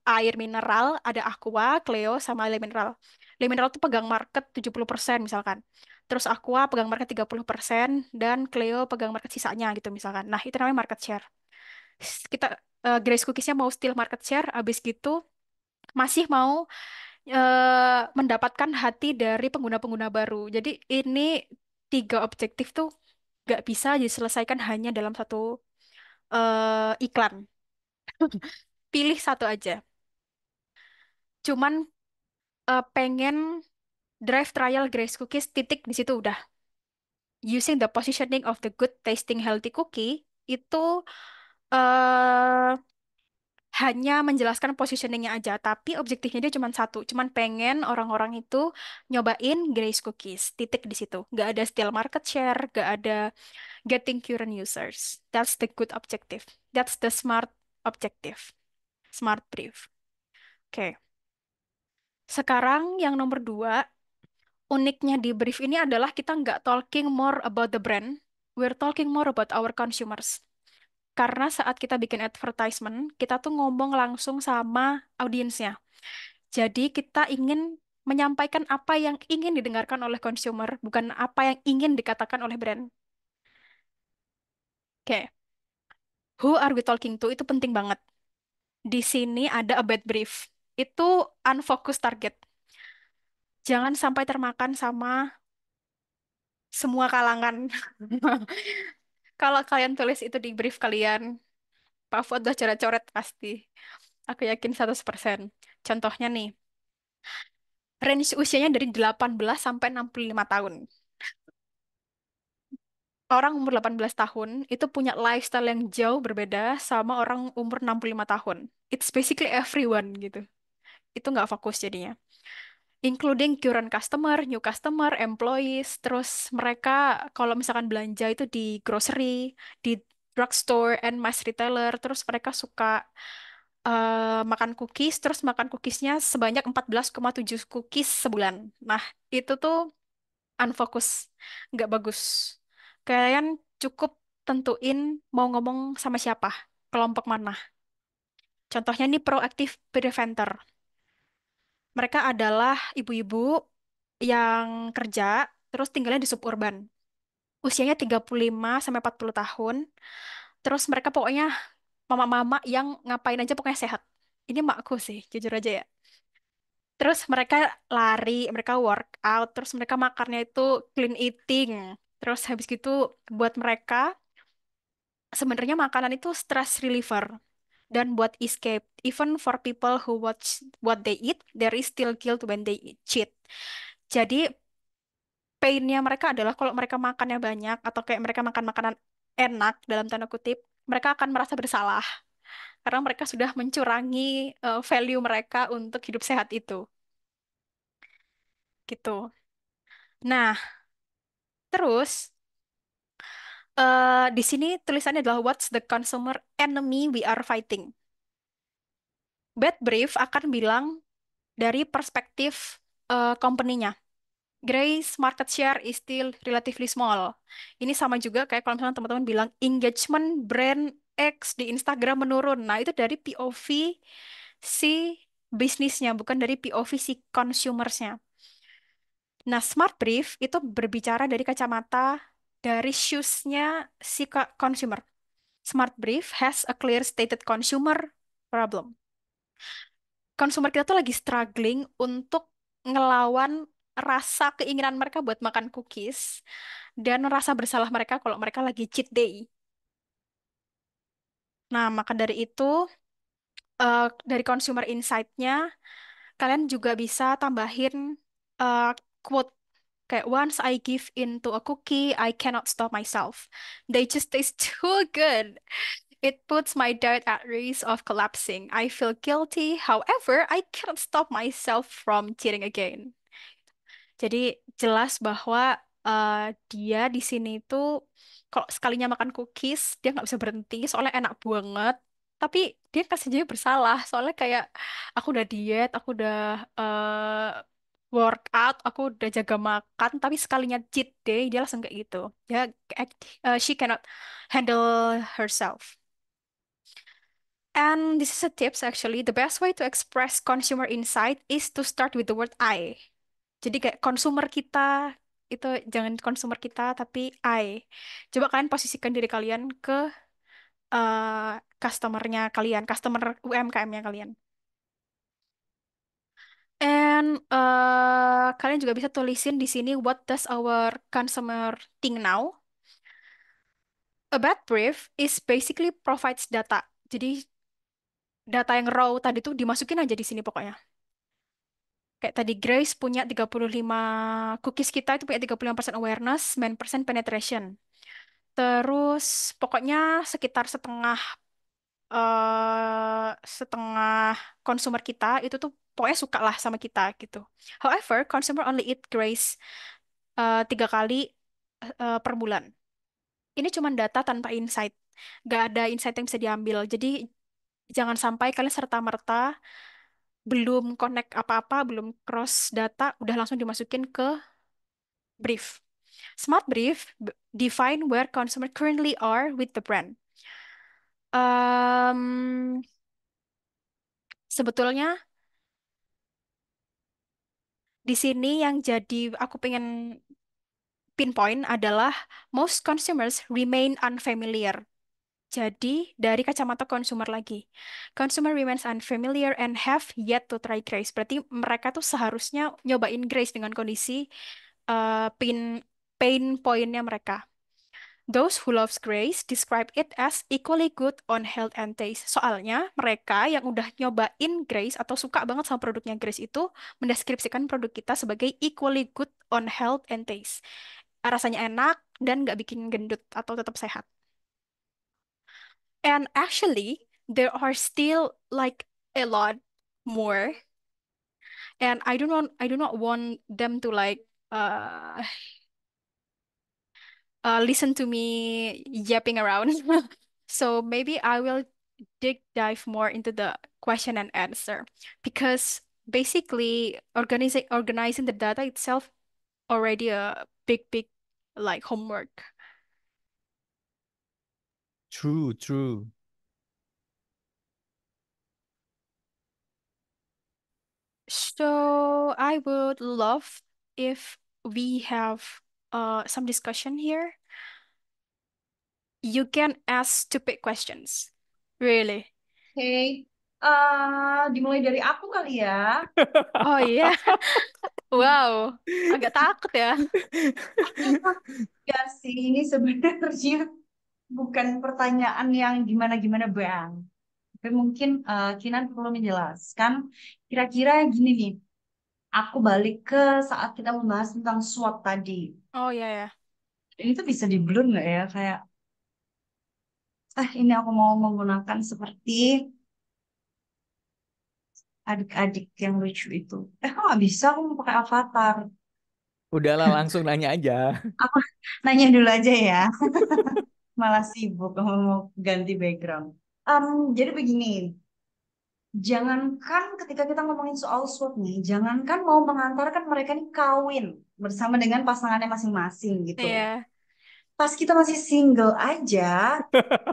air mineral ada Aqua, Cleo sama Le Mineral. Le Mineral tuh pegang market 70% misalkan. Terus Aqua pegang market 30% dan Cleo pegang market sisanya gitu misalkan. Nah, itu namanya market share. Kita Grace Cookies-nya mau steal market share, habis gitu masih mau mendapatkan hati dari pengguna-pengguna baru. Jadi ini 3 objektif tuh gak bisa diselesaikan hanya dalam satu iklan. Pilih satu aja. Cuman pengen drive trial Grace Cookies titik di situ udah. Using the positioning of the good tasting healthy cookie itu eh hanya menjelaskan positioningnya aja, tapi objektifnya dia cuma satu, cuman pengen orang-orang itu nyobain Grace Cookies, titik di situ. Gak ada steal market share, gak ada getting current users. That's the good objective. That's the smart objective. Smart brief. Oke, sekarang yang nomor 2, uniknya di brief ini adalah kita nggak talking more about the brand, we're talking more about our consumers. Karena saat kita bikin advertisement, kita tuh ngomong langsung sama audiensnya. Jadi kita ingin menyampaikan apa yang ingin didengarkan oleh consumer, bukan apa yang ingin dikatakan oleh brand. Oke, who are we talking to? Itu penting banget. Di sini ada a bad brief. Itu unfocused target. Jangan sampai termakan sama semua kalangan. Kalau kalian tulis itu di brief kalian, Pak Fuad udah coret-coret pasti. Aku yakin 100%. Contohnya nih, range usianya dari 18 sampai 65 tahun. Orang umur 18 tahun itu punya lifestyle yang jauh berbeda sama orang umur 65 tahun. It's basically everyone gitu. Itu nggak fokus jadinya. Including current customer, new customer, employees, terus mereka kalau misalkan belanja itu di grocery, di drugstore and mass retailer, terus mereka suka makan cookies, terus makan cookiesnya sebanyak 14,7 cookies sebulan. Nah, itu tuh unfokus, nggak bagus. Kalian cukup tentuin mau ngomong sama siapa, kelompok mana. Contohnya ini proactive preventer. Mereka adalah ibu-ibu yang kerja, terus tinggalnya di suburban. Usianya 35 sampai 40 tahun. Terus mereka pokoknya mama-mama yang ngapain aja pokoknya sehat. Ini makku sih, jujur aja ya. Terus mereka lari, mereka workout, terus mereka makannya itu clean eating. Terus habis gitu buat mereka sebenarnya makanan itu stress reliever dan buat escape. Even for people who watch what they eat, there is still guilt when they cheat. Jadi painnya mereka adalah kalau mereka makannya banyak atau kayak mereka makan makanan enak dalam tanda kutip, mereka akan merasa bersalah karena mereka sudah mencurangi value mereka untuk hidup sehat itu. Gitu. Nah, terus di sini tulisannya adalah what's the consumer enemy we are fighting. Bad brief akan bilang dari perspektif company-nya. Grace market share is still relatively small. Ini sama juga kayak kalau misalnya teman-teman bilang engagement brand X di Instagram menurun. Nah, itu dari POV si bisnisnya, bukan dari POV si consumersnya. Nah, smart brief itu berbicara dari kacamata dari shoes-nya si consumer. Smart brief has a clear stated consumer problem. Consumer kita tuh lagi struggling untuk ngelawan rasa keinginan mereka buat makan cookies dan rasa bersalah mereka kalau mereka lagi cheat day. Nah, maka dari itu, dari consumer insight-nya, kalian juga bisa tambahin quote kayak once I give in to a cookie, I cannot stop myself. They just taste too good. It puts my diet at risk of collapsing. I feel guilty. However, I cannot stop myself from cheating again. Jadi jelas bahwa eh, dia di sini tuh kalau sekalinya makan cookies dia nggak bisa berhenti soalnya enak banget. Tapi dia kasih jadi bersalah soalnya kayak aku udah diet, aku udah workout, aku udah jaga makan, tapi sekalinya cheat day dia langsung kayak gitu. Dia she cannot handle herself. And this is a tips actually. The best way to express consumer insight is to start with the word I. Jadi kayak consumer kita itu jangan consumer kita tapi I. Coba kalian posisikan diri kalian ke customer-nya kalian, customer UMKM-nya kalian. And kalian juga bisa tulisin di sini what does our consumer think now? A bad brief is basically provides data. Jadi data yang raw tadi tuh dimasukin aja di sini pokoknya. Kayak tadi Grace punya 35 cookies kita itu punya 35% awareness, 9% penetration. Terus pokoknya sekitar setengah konsumer kita itu tuh pokoknya suka lah sama kita gitu. However, consumer only eat Grace 3 kali per bulan. Ini cuma data tanpa insight. Gak ada insight yang bisa diambil. Jadi jangan sampai kalian serta-merta belum connect apa-apa, belum cross data, udah langsung dimasukin ke brief. Smart brief define where consumer currently are with the brand. Um, Sebetulnya di sini yang jadi aku pengen pinpoint adalah most consumers remain unfamiliar. Jadi dari kacamata consumer lagi, consumer remains unfamiliar and have yet to try Grace. Berarti mereka tuh seharusnya nyobain Grace dengan kondisi pain pain pointnya mereka. Those who loves Grace describe it as equally good on health and taste. Soalnya mereka yang udah nyobain Grace atau suka banget sama produknya Grace itu mendeskripsikan produk kita sebagai equally good on health and taste. Rasanya enak dan nggak bikin gendut atau tetap sehat. And actually, there are still like a lot more. And I do not want them to like uh, listen to me yapping around. So maybe I will dive more into the question and answer because basically organizing the data itself already a big like homework. True, true. So I would love if we have some discussion here. You can ask stupid questions. Really. Oke, dimulai dari aku kali ya. Oh iya. Wow. Agak takut ya. Ya sih, ini sebenarnya bukan pertanyaan yang gimana-gimana Bang. Tapi mungkin Kinan perlu menjelaskan. Kira-kira gini nih, aku balik ke saat kita membahas tentang SWOT tadi. Oh iya ya. Ini tuh bisa di blur nggak ya? Kayak, ini aku mau menggunakan seperti adik-adik yang lucu itu. Kok nggak bisa? Aku mau pakai avatar. Udahlah langsung nanya aja. Aku nanya dulu aja ya. Malah sibuk mau ganti background. Jadi begini, jangankan ketika kita ngomongin soal SWOT nih, jangankan mau mengantarkan mereka nih kawin bersama dengan pasangannya masing-masing gitu. Iya. Pas kita masih single aja,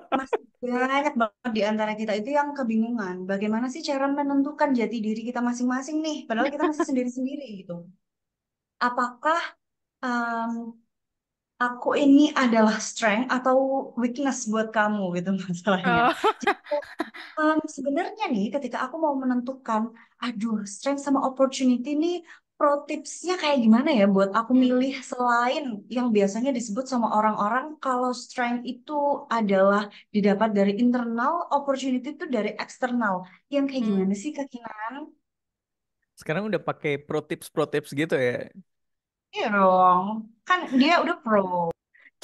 masih banyak banget di antara kita itu yang kebingungan. Bagaimana sih cara menentukan jati diri kita masing-masing nih? Padahal kita masih sendiri-sendiri gitu. Apakah em, aku ini adalah strength atau weakness buat kamu gitu masalahnya. Oh. Jadi, sebenarnya nih ketika aku mau menentukan, aduh strength sama opportunity nih pro tipsnya kayak gimana ya buat aku milih Hmm. selain yang biasanya disebut sama orang-orang kalau strength itu adalah didapat dari internal, opportunity itu dari eksternal. Yang kayak Hmm. gimana sih Kak Kinan? Sekarang udah pakai pro tips gitu ya. Iya dong, kan dia udah pro.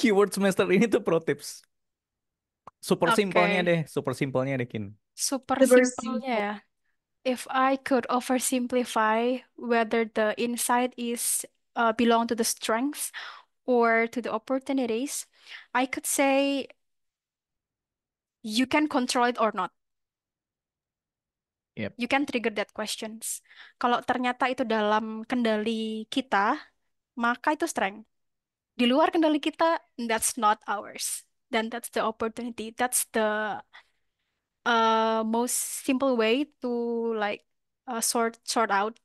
Keyword semester ini tuh pro tips. Oke, Super simpelnya deh, Kin. super Super simpelnya simple. ya. If I could oversimplify whether the insight is belong to the strengths or to the opportunities, I could say you can control it or not. Yep. You can trigger that questions. Kalau ternyata itu dalam kendali kita, maka itu strength. Di luar kendali kita, that's not ours. Dan that's the opportunity. That's the most simple way to like sort out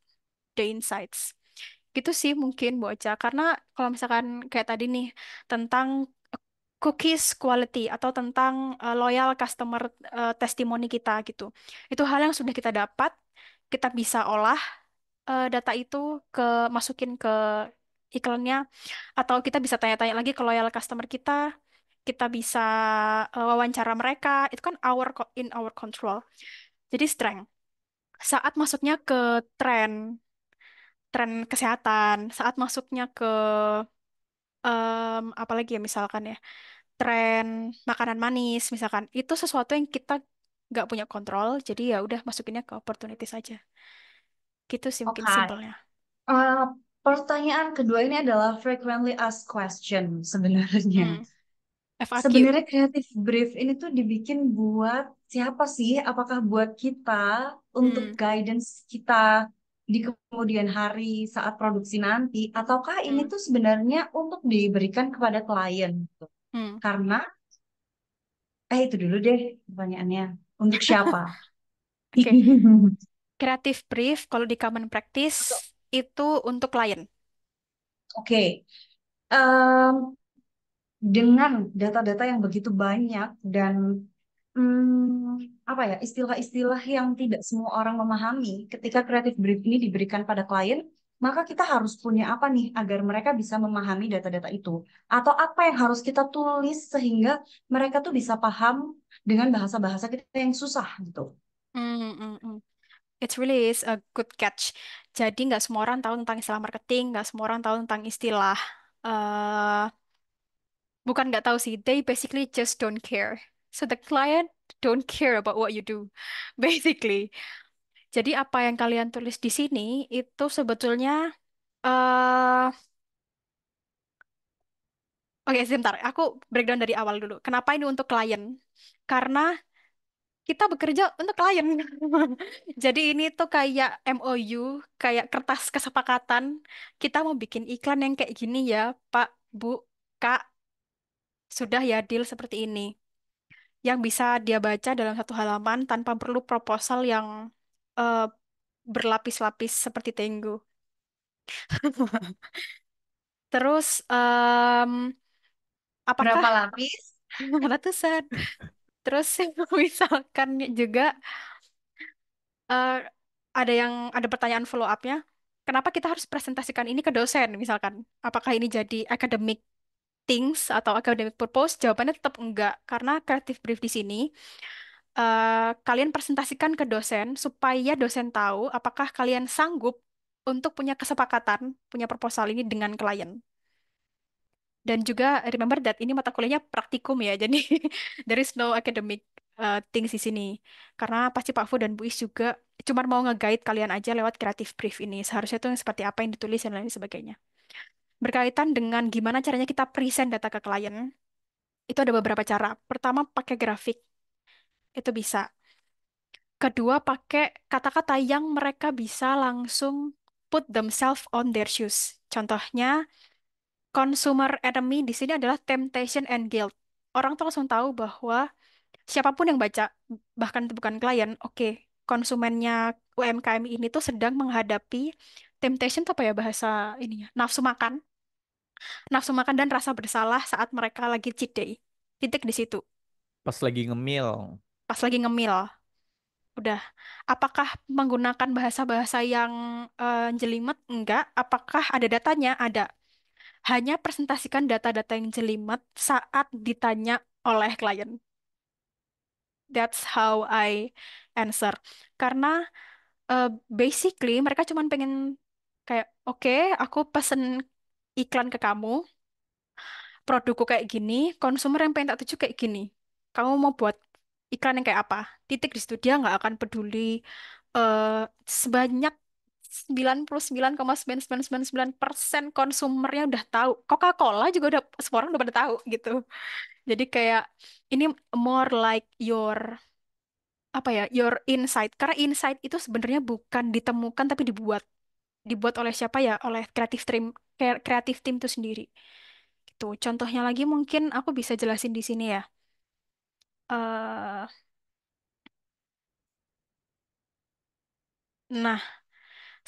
the insights. Gitu sih mungkin Bu Ocha. Karena kalau misalkan kayak tadi nih tentang cookies quality atau tentang loyal customer testimoni kita gitu. Itu hal yang sudah kita dapat, kita bisa olah data itu masukin ke iklannya atau kita bisa tanya-tanya lagi ke loyal customer kita bisa wawancara mereka, itu kan in our control. Jadi strength. Saat masuknya ke tren, tren kesehatan, saat masuknya ke apa lagi ya misalkan ya, tren makanan manis misalkan, itu sesuatu yang kita nggak punya kontrol, jadi ya udah masukinnya ke opportunity saja. Gitu sih mungkin Oke. simpelnya. Eh, Pertanyaan kedua ini adalah frequently asked question sebenarnya. Hmm, FAQ. Sebenarnya kreatif brief ini tuh dibikin buat siapa sih? Apakah buat kita untuk Hmm, guidance kita di kemudian hari saat produksi nanti, ataukah ini hmm, tuh sebenarnya untuk diberikan kepada klien? Gitu? hmm. Karena, itu dulu deh pertanyaannya. Untuk siapa? Oke, Creative brief kalau di common practice Untuk, itu untuk klien. oke. Em, dengan data-data yang begitu banyak dan apa ya, istilah-istilah yang tidak semua orang memahami ketika kreatif brief ini diberikan pada klien, maka kita harus punya apa nih agar mereka bisa memahami data-data itu, atau apa yang harus kita tulis sehingga mereka tuh bisa paham dengan bahasa-bahasa kita yang susah gitu. Hmm, hmm, hmm. It really is a good catch. Jadi nggak semua orang tahu tentang istilah marketing, nggak semua orang tahu tentang istilah. eh Bukan nggak tahu sih, they basically just don't care. So the client don't care about what you do, basically. Jadi apa yang kalian tulis di sini itu sebetulnya eh oke, sebentar. Aku breakdown dari awal dulu. Kenapa ini untuk klien? Karena kita bekerja untuk klien. Jadi ini tuh kayak MOU, kayak kertas kesepakatan. Kita mau bikin iklan yang kayak gini ya, Pak, Bu, Kak, sudah ya deal seperti ini. Yang bisa dia baca dalam satu halaman tanpa perlu proposal yang eh, berlapis-lapis seperti Tenggo. Terus apakah Berapa lapis? ratusan? Terus misalkan juga eh, ada pertanyaan follow up-nya. Kenapa kita harus presentasikan ini ke dosen misalkan? Apakah ini jadi academic things atau academic purpose? Jawabannya tetap enggak karena creative brief di sini kalian presentasikan ke dosen supaya dosen tahu apakah kalian sanggup untuk punya kesepakatan, punya proposal ini dengan klien. Dan juga remember that ini mata kuliahnya praktikum ya, jadi there is no academic things di sini. Karena pasti Pak Fu dan Bu Is juga cuma mau nge-guide kalian aja lewat creative brief ini. Seharusnya itu yang seperti apa yang ditulis dan lain sebagainya. Berkaitan dengan gimana caranya kita present data ke klien, itu ada beberapa cara. Pertama, pakai grafik. Itu bisa. Kedua, pakai kata-kata yang mereka bisa langsung put themselves on their shoes. Contohnya, consumer enemy di sini adalah temptation and guilt. Orang tuh langsung tahu bahwa siapapun yang baca, bahkan itu bukan klien, oke, konsumennya UMKM ini tuh sedang menghadapi temptation tuh apa ya bahasa ininya, nafsu makan dan rasa bersalah saat mereka lagi cheat day. Titik di situ, Pas lagi ngemil. pas lagi ngemil. Udah, apakah menggunakan bahasa-bahasa yang jelimet? Enggak. Apakah ada datanya? Ada. Hanya presentasikan data-data yang jelimet saat ditanya oleh klien. That's how I answer. Karena basically mereka cuman pengen kayak, oke, aku pesen iklan ke kamu, produkku kayak gini, konsumer yang pengen tak tuju kayak gini. Kamu mau buat iklan yang kayak apa? Titik di situ, dia nggak akan peduli eh sebanyak 99,9999% konsumernya udah tahu. Coca-Cola juga udah semua orang udah pada tahu gitu. Jadi kayak ini more like your apa ya, your insight. Karena insight itu sebenarnya bukan ditemukan tapi dibuat oleh siapa ya? Oleh kreatif tim itu sendiri. Gitu. Contohnya lagi mungkin aku bisa jelasin di sini ya. eh nah,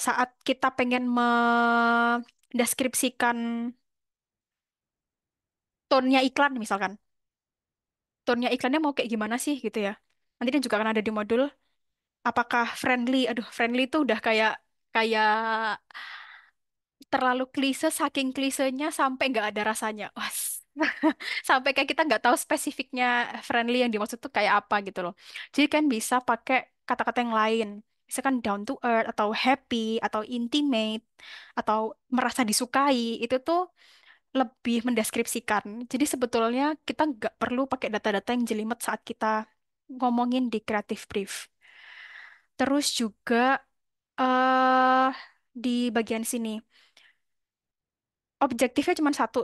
saat kita pengen mendeskripsikan tone-nya iklan misalkan. Tone-nya iklannya mau kayak gimana sih gitu ya. Nanti dia juga akan ada di modul. Apakah friendly? Aduh, friendly itu udah kayak kayak terlalu klise, saking klisenya sampai nggak ada rasanya. Wah, sampai kayak kita nggak tahu spesifiknya friendly yang dimaksud tuh kayak apa gitu loh. Jadi kan bisa pakai kata-kata yang lain. Misalkan down to earth atau happy atau intimate atau merasa disukai itu tuh lebih mendeskripsikan. Jadi sebetulnya kita nggak perlu pakai data-data yang jelimet saat kita ngomongin di creative brief. Terus juga eh di bagian sini objektifnya cuma satu.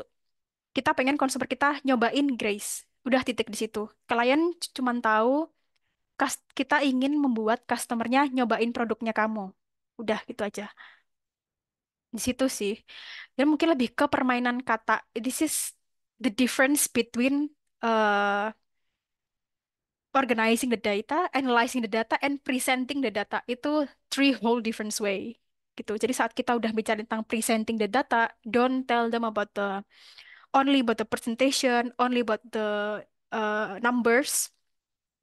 Kita pengen konsumer kita nyobain Grace. Udah titik di situ. Klien cuma tahu kita ingin membuat customernya nyobain produknya kamu. Udah gitu aja. Di situ sih. Dan mungkin lebih ke permainan kata. This is the difference between uh, organizing the data, analyzing the data, and presenting the data. Itu three whole different way. Gitu. Jadi saat kita udah bicara tentang presenting the data, don't tell them about the only about the presentation, only about the numbers.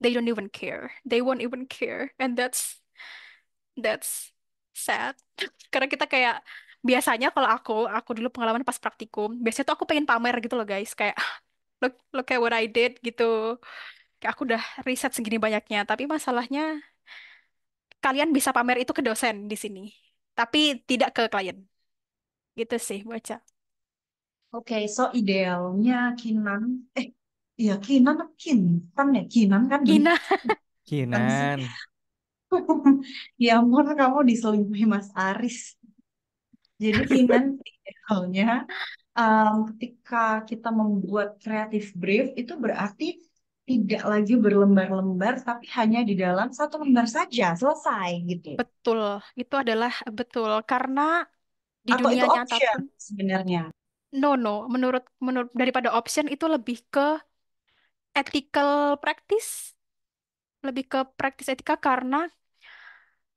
They don't even care. They won't even care, and that's sad. Karena kita kayak biasanya kalau aku dulu pengalaman pas praktikum, biasanya tuh aku pengen pamer gitu loh guys, kayak look at what I did gitu. Kayak aku udah riset segini banyaknya, tapi masalahnya kalian bisa pamer itu ke dosen di sini, tapi tidak ke klien. Gitu sih, baca. Oke, so idealnya Kinan, iya Kinan apa Kintan ya? Kinan kan bener Gina, kan sih? Kinan. Ya ampun, kamu diselingkuhi Mas Aris. Jadi Kinan idealnya ketika kita membuat kreatif brief itu berarti tidak lagi berlembar-lembar, tapi hanya di dalam satu lembar saja, selesai gitu. betul. Itu adalah betul karena di Atau dunia itu nyata option pun sebenarnya. no, menurut menurut daripada option itu lebih ke ethical practice, lebih ke praktis etika karena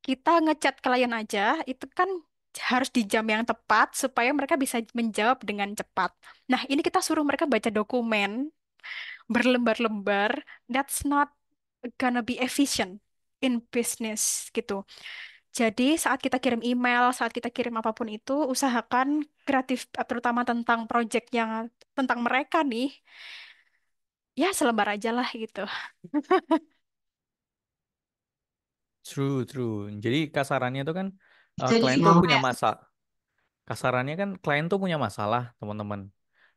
kita ngechat klien aja itu kan harus di jam yang tepat supaya mereka bisa menjawab dengan cepat. Nah, ini kita suruh mereka baca dokumen berlembar-lembar, that's not gonna be efficient in business gitu. Jadi saat kita kirim email, saat kita kirim apapun itu, usahakan kreatif, terutama tentang project yang tentang mereka nih, ya selembar aja lah gitu. True, true. Jadi kasarannya itu kan Jadi klien itu tuh punya masa. Kasarannya kan klien tuh punya masalah, teman-teman.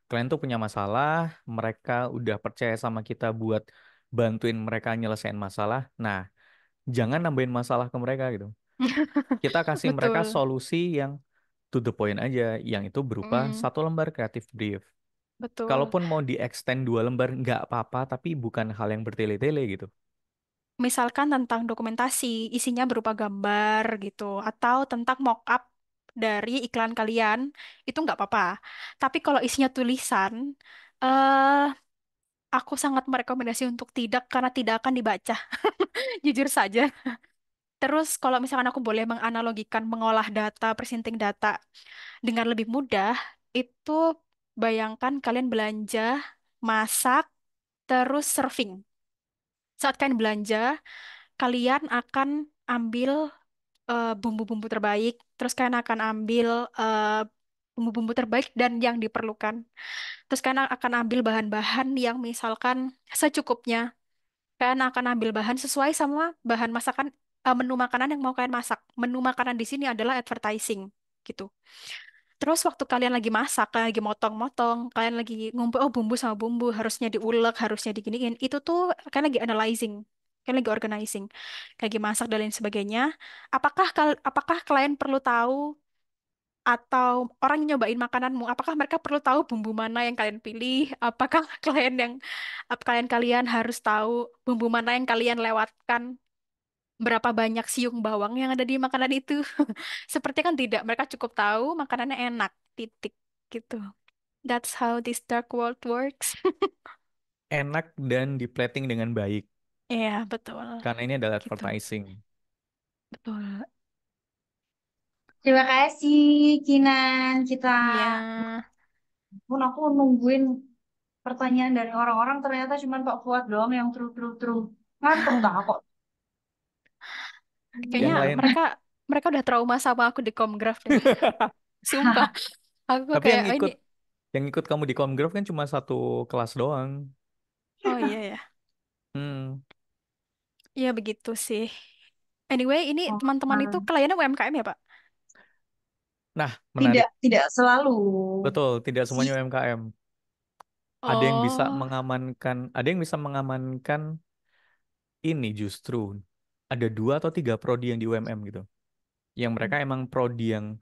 Klien tuh punya masalah, mereka udah percaya sama kita buat bantuin mereka nyelesain masalah. Nah, jangan nambahin masalah ke mereka gitu. Kita kasih mereka Betul. solusi yang to the point aja, yang itu berupa Mm, satu lembar creative brief. betul. Kalaupun mau di-extend dua lembar, nggak apa-apa, tapi bukan hal yang bertele-tele gitu. Misalkan tentang dokumentasi, isinya berupa gambar gitu, atau tentang mock-up dari iklan kalian, itu nggak apa-apa. Tapi kalau isinya tulisan, eh aku sangat merekomendasi untuk tidak, karena tidak akan dibaca, jujur saja. Terus kalau misalkan aku boleh menganalogikan mengolah data, presenting data dengan lebih mudah, itu bayangkan kalian belanja, masak, terus serving. Saat kalian belanja, kalian akan ambil bumbu-bumbu terbaik, terus kalian akan ambil eh, bumbu-bumbu terbaik dan yang diperlukan. Terus kalian akan ambil bahan-bahan yang misalkan secukupnya. Kalian akan ambil bahan sesuai sama bahan masakan, menu makanan yang mau kalian masak. Menu makanan di sini adalah advertising gitu. Terus waktu kalian lagi masak, kalian lagi motong-motong, kalian lagi ngumpul, oh bumbu sama bumbu harusnya diulek, harusnya diginiin. Itu tuh kalian lagi analyzing, kalian lagi organizing, lagi masak dan lain sebagainya. Apakah kalian perlu tahu atau orang yang nyobain makananmu, apakah mereka perlu tahu bumbu mana yang kalian pilih? Apakah kalian harus tahu bumbu mana yang kalian lewatkan? Berapa banyak siung bawang yang ada di makanan itu? Seperti kan tidak, mereka cukup tahu makanannya enak, titik gitu. That's how this dark world works. Enak dan di plating dengan baik. Iya, betul. Karena ini adalah Gitu. advertising. Betul. Terima kasih, Kinan. Kita Iya. pun aku nungguin pertanyaan dari orang-orang ternyata cuma Pak Fuad doang yang true. Ngantuk tak kok. Kayaknya Yang lain. mereka mereka udah trauma sama aku di Komgraf deh. Sumpah. Aku Tapi kayak, "Oh, ini, yang ikut kamu di Comgraph kan cuma satu kelas doang. oh iya ya. Hmm. Iya begitu sih. Anyway, ini Oh, teman-teman itu kliennya UMKM ya, Pak? Nah, menarik. tidak selalu Betul, tidak sih. semuanya UMKM. Oh. Ada yang bisa mengamankan ini justru. Ada 2 atau 3 prodi yang di UMM gitu. Yang mereka emang prodi yang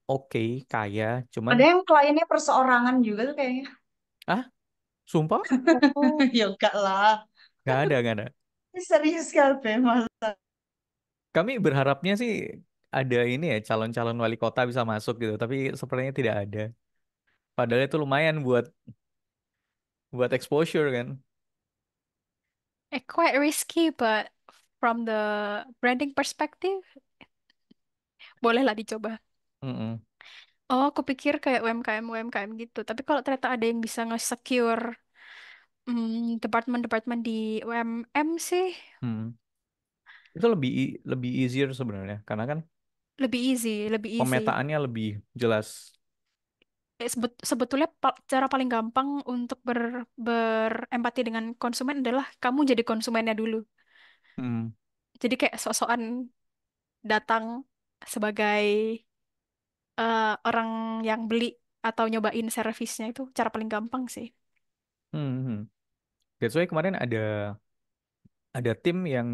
oke, kaya, cuman, Ada yang kliennya perseorangan juga tuh kayaknya. ah, sumpah? Oh, Ya enggak lah. nggak ada. Ini serius kali, Mas. Kami berharapnya sih ada ini ya, calon-calon wali kota bisa masuk gitu, tapi sepertinya tidak ada. Padahal itu lumayan buat exposure kan. Quite risky, but from the branding perspective, bolehlah dicoba. Mm-mm. Oh, aku pikir kayak UMKM gitu. Tapi kalau ternyata ada yang bisa nge-secure departemen-departemen di UMM sih Hmm. Itu lebih easier sebenarnya, karena kan lebih easy, lebih easy. pemetaannya lebih jelas. Sebetulnya cara paling gampang untuk berempati dengan konsumen adalah kamu jadi konsumennya dulu. Hmm. Jadi kayak sok-sokan datang sebagai orang yang beli atau nyobain servisnya itu cara paling gampang sih. Hmm. Hmm. That's why kemarin ada tim yang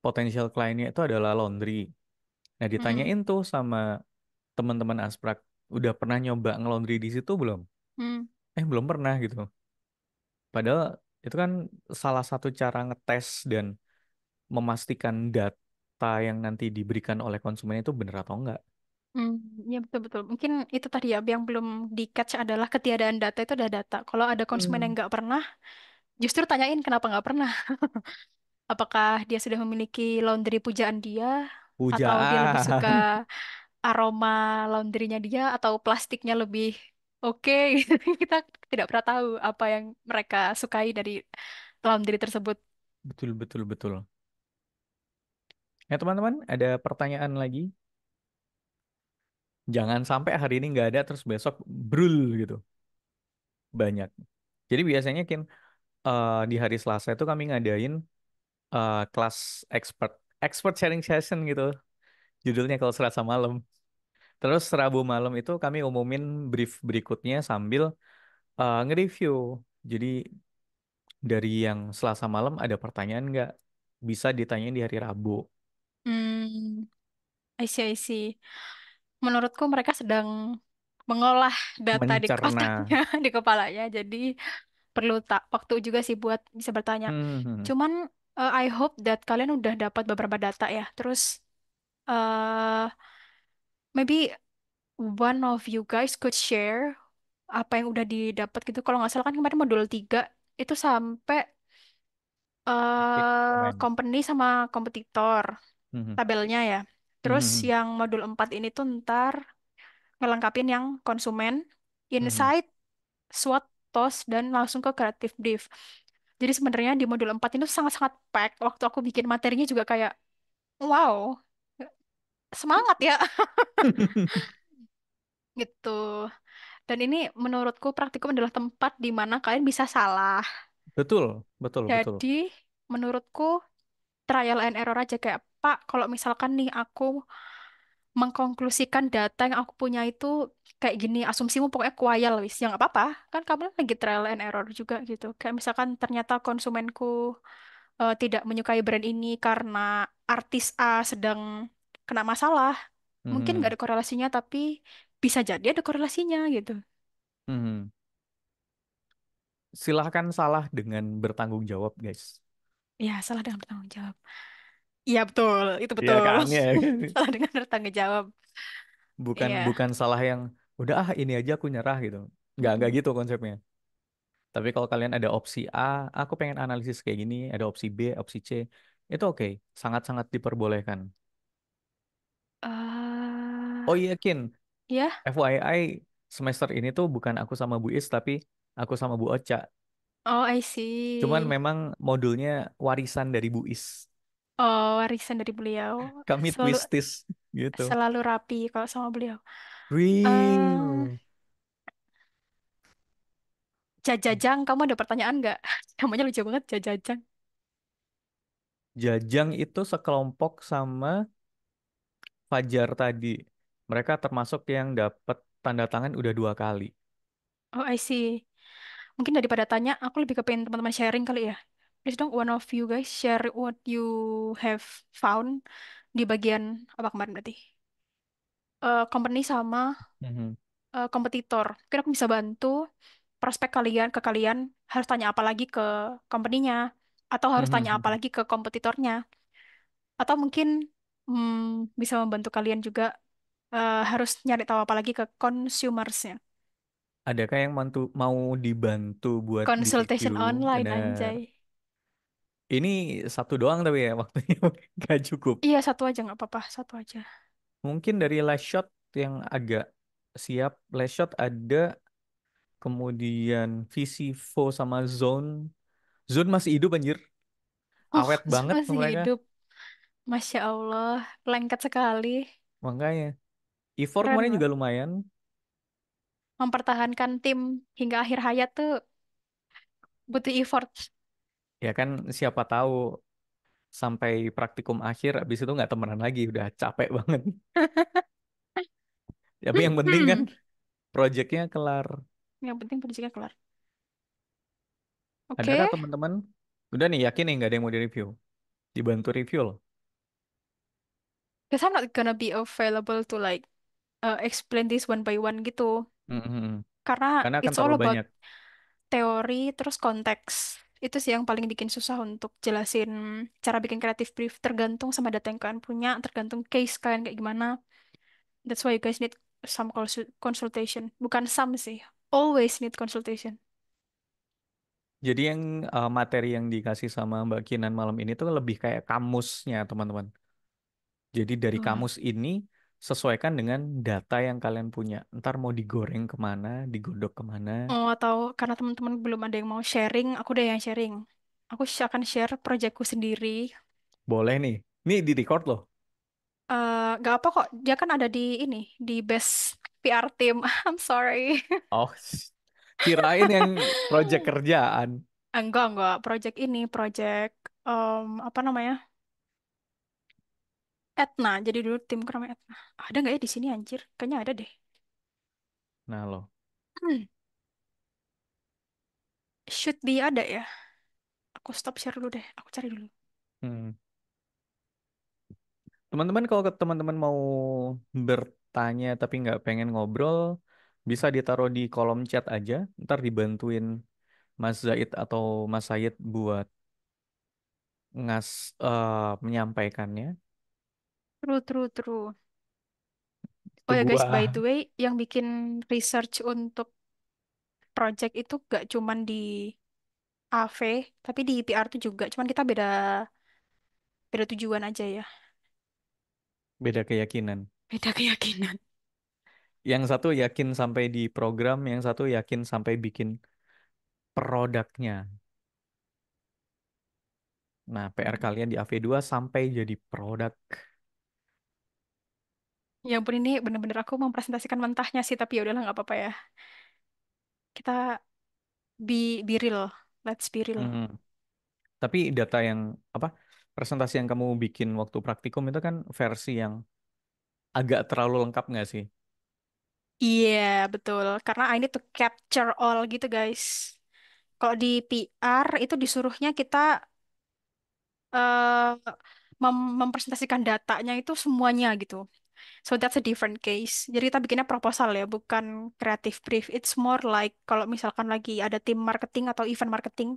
potensial kliennya itu adalah laundry. Nah, Mm-mm. ditanyain tuh sama teman-teman Asprak, udah pernah nyoba ngelondri di situ belum? Hmm. Belum pernah gitu. Padahal itu kan salah satu cara ngetes dan memastikan data yang nanti diberikan oleh konsumen itu benar atau enggak. Hmm, ya betul-betul. Mungkin itu tadi ya yang belum di catch adalah ketiadaan data itu ada data. Kalau ada konsumen yang Hmm. nggak pernah, justru tanyain kenapa nggak pernah. Apakah dia sudah memiliki laundry pujaan dia, atau dia lebih suka Pujaan. aroma laundrynya dia, atau plastiknya lebih oke gitu. Kita tidak pernah tahu apa yang mereka sukai dari laundry tersebut. Betul, betul, betul. Ya teman-teman, ada pertanyaan lagi? Jangan sampai hari ini nggak ada terus besok brul gitu. Banyak. Jadi biasanya di hari Selasa itu kami ngadain kelas expert expert sharing session gitu. Judulnya kalau Selasa malam. Terus Rabu malam itu kami umumin brief berikutnya sambil nge-review. Jadi dari yang Selasa malam ada pertanyaan nggak? Bisa ditanyain di hari Rabu. Hmm, I see, I see. Menurutku mereka sedang mengolah data di Mencerna. otaknya, di kepalanya. Jadi perlu tak waktu juga sih buat bisa bertanya. Hmm. Cuman I hope that kalian udah dapat beberapa data ya. Terus eh maybe one of you guys could share apa yang udah didapat gitu. Kalau nggak salah kan kemarin modul 3 itu sampai Bikin dokumen. company sama kompetitor Hmm. tabelnya ya. Terus Hmm. yang modul 4 ini tuh ntar ngelengkapin yang konsumen, Hmm. insight, SWOT, TOS, dan langsung ke creative brief. Jadi sebenarnya di modul 4 itu sangat-sangat pack. Waktu aku bikin materinya juga kayak, wow, semangat ya, gitu. Dan ini menurutku praktikum adalah tempat di mana kalian bisa salah. Betul, betul, betul. Jadi menurutku trial and error aja kayak Pak, kalau misalkan nih aku mengkonklusikan data yang aku punya itu kayak gini, asumsimu pokoknya kuayal wis. Ya nggak apa-apa, kan kamu lagi trial and error juga gitu. Kayak misalkan ternyata konsumenku tidak menyukai brand ini karena artis A sedang kena masalah. Mungkin nggak Mhm. ada korelasinya, tapi bisa jadi ada korelasinya gitu. Mhm. Silahkan salah dengan bertanggung jawab, guys. Ya, salah dengan bertanggung jawab. Iya betul, itu Iya betul. kan ya. Salah dengan bertanggung jawab. Bukan Iya. bukan salah yang udah ini aja aku nyerah gitu. Nggak Mm-mm. gitu konsepnya. Tapi kalau kalian ada opsi A, aku pengen analisis kayak gini, ada opsi B, opsi C, itu oke, sangat-sangat diperbolehkan. eh Oh iya, Kin, ya, FYI, semester ini tuh bukan aku sama Bu Is, tapi aku sama Bu Ocha. oh I Cuman see. memang modulnya warisan dari Bu Is. Oh, warisan dari beliau. Kami Selalu twistis gitu. selalu rapi kalau sama beliau. Real. Jajajang, kamu ada pertanyaan nggak? Namanya lucu banget, Jajajang. Jajang itu sekelompok sama Fajar tadi. Mereka termasuk yang dapat tanda tangan udah 2 kali. Oh, I see. Mungkin daripada tanya, aku lebih kepengen teman-teman sharing kali ya. Please dong, one of you guys share what you have found di bagian apa kemarin berarti? Company sama Mhm. kompetitor. Mungkin aku bisa bantu prospek kalian ke kalian harus tanya apa lagi ke company-nya atau harus tanya apa Mhm. lagi ke kompetitornya atau mungkin bisa membantu kalian juga harus nyari tahu apa lagi ke consumersnya. Adakah yang mau dibantu buat Consultation direview? online Bener. anjay. Ini satu doang tapi ya waktunya gak cukup. Iya, satu aja nggak apa-apa, satu aja. Mungkin dari last shot yang agak siap. Last shot ada, kemudian Visivo sama Zone. Zone masih hidup anjir. Oh, Awet banget tuh masih mereka. hidup. Masya Allah, lengket sekali. Makanya. Effort Keren kemarin loh. juga lumayan. Mempertahankan tim hingga akhir hayat tuh butuh effort. Ya kan siapa tahu sampai praktikum akhir habis itu nggak temenan lagi udah capek banget. Tapi yang penting kan projectnya kelar. Yang penting proyeknya kelar. Adakah Oke, teman-teman udah nih yakin nih nggak ada yang mau direview? Dibantu review loh. because I'm not gonna be available to like explain this one by one gitu. Mhm. Karena Karena akan it's all terlalu about banyak. teori terus konteks. Itu sih yang paling bikin susah untuk jelasin cara bikin kreatif brief tergantung sama data yang kalian punya, tergantung case kalian kayak gimana. That's why you guys need some consultation. Bukan some sih, always need consultation. Jadi yang materi yang dikasih sama Mbak Kinan malam ini tuh lebih kayak kamusnya teman-teman. Jadi dari Oh. kamus ini sesuaikan dengan data yang kalian punya. Ntar mau digoreng kemana, digodok kemana. Oh, atau karena teman-teman belum ada yang mau sharing, aku deh yang sharing. Aku akan share proyekku sendiri. Boleh nih. Nih di record loh. Gak apa kok, dia kan ada di ini, di best PR team. I'm sorry. Oh, kirain yang project kerjaan. Enggak, project ini, project apa namanya? Etna. Jadi dulu timku namanya Etna. Ada nggak ya di sini anjir? Kayaknya ada deh. Nah loh. Hmm, should be ada ya. Aku stop share dulu deh. Aku cari dulu. Hmm. Teman-teman kalau teman-teman mau bertanya tapi nggak pengen ngobrol, bisa ditaruh di kolom chat aja. Ntar dibantuin Mas Zaid atau Mas Sayed buat menyampaikannya. True, true, true. Oh ya guys, by Sebuah the way, yang bikin research untuk project itu gak cuman di AV, tapi di PR tuh juga. Cuman kita beda beda tujuan aja ya. beda keyakinan. Beda keyakinan. Yang satu yakin sampai di program, yang satu yakin sampai bikin produknya. Nah, PR kalian di AV2 sampai jadi produk. Ya ampun ini bener-bener aku mempresentasikan mentahnya sih, tapi ya udahlah nggak apa-apa ya. Kita be real. Let's be real. Hmm. Tapi data yang apa? presentasi yang kamu bikin waktu praktikum itu kan versi yang agak terlalu lengkap nggak sih? Iya, betul. Karena I need to capture all gitu, guys. Kalau di PR itu disuruhnya kita eh, mempresentasikan datanya itu semuanya gitu. So that's a different case. Jadi kita bikinnya proposal ya, bukan creative brief. It's more like kalau misalkan lagi ada tim marketing atau event marketing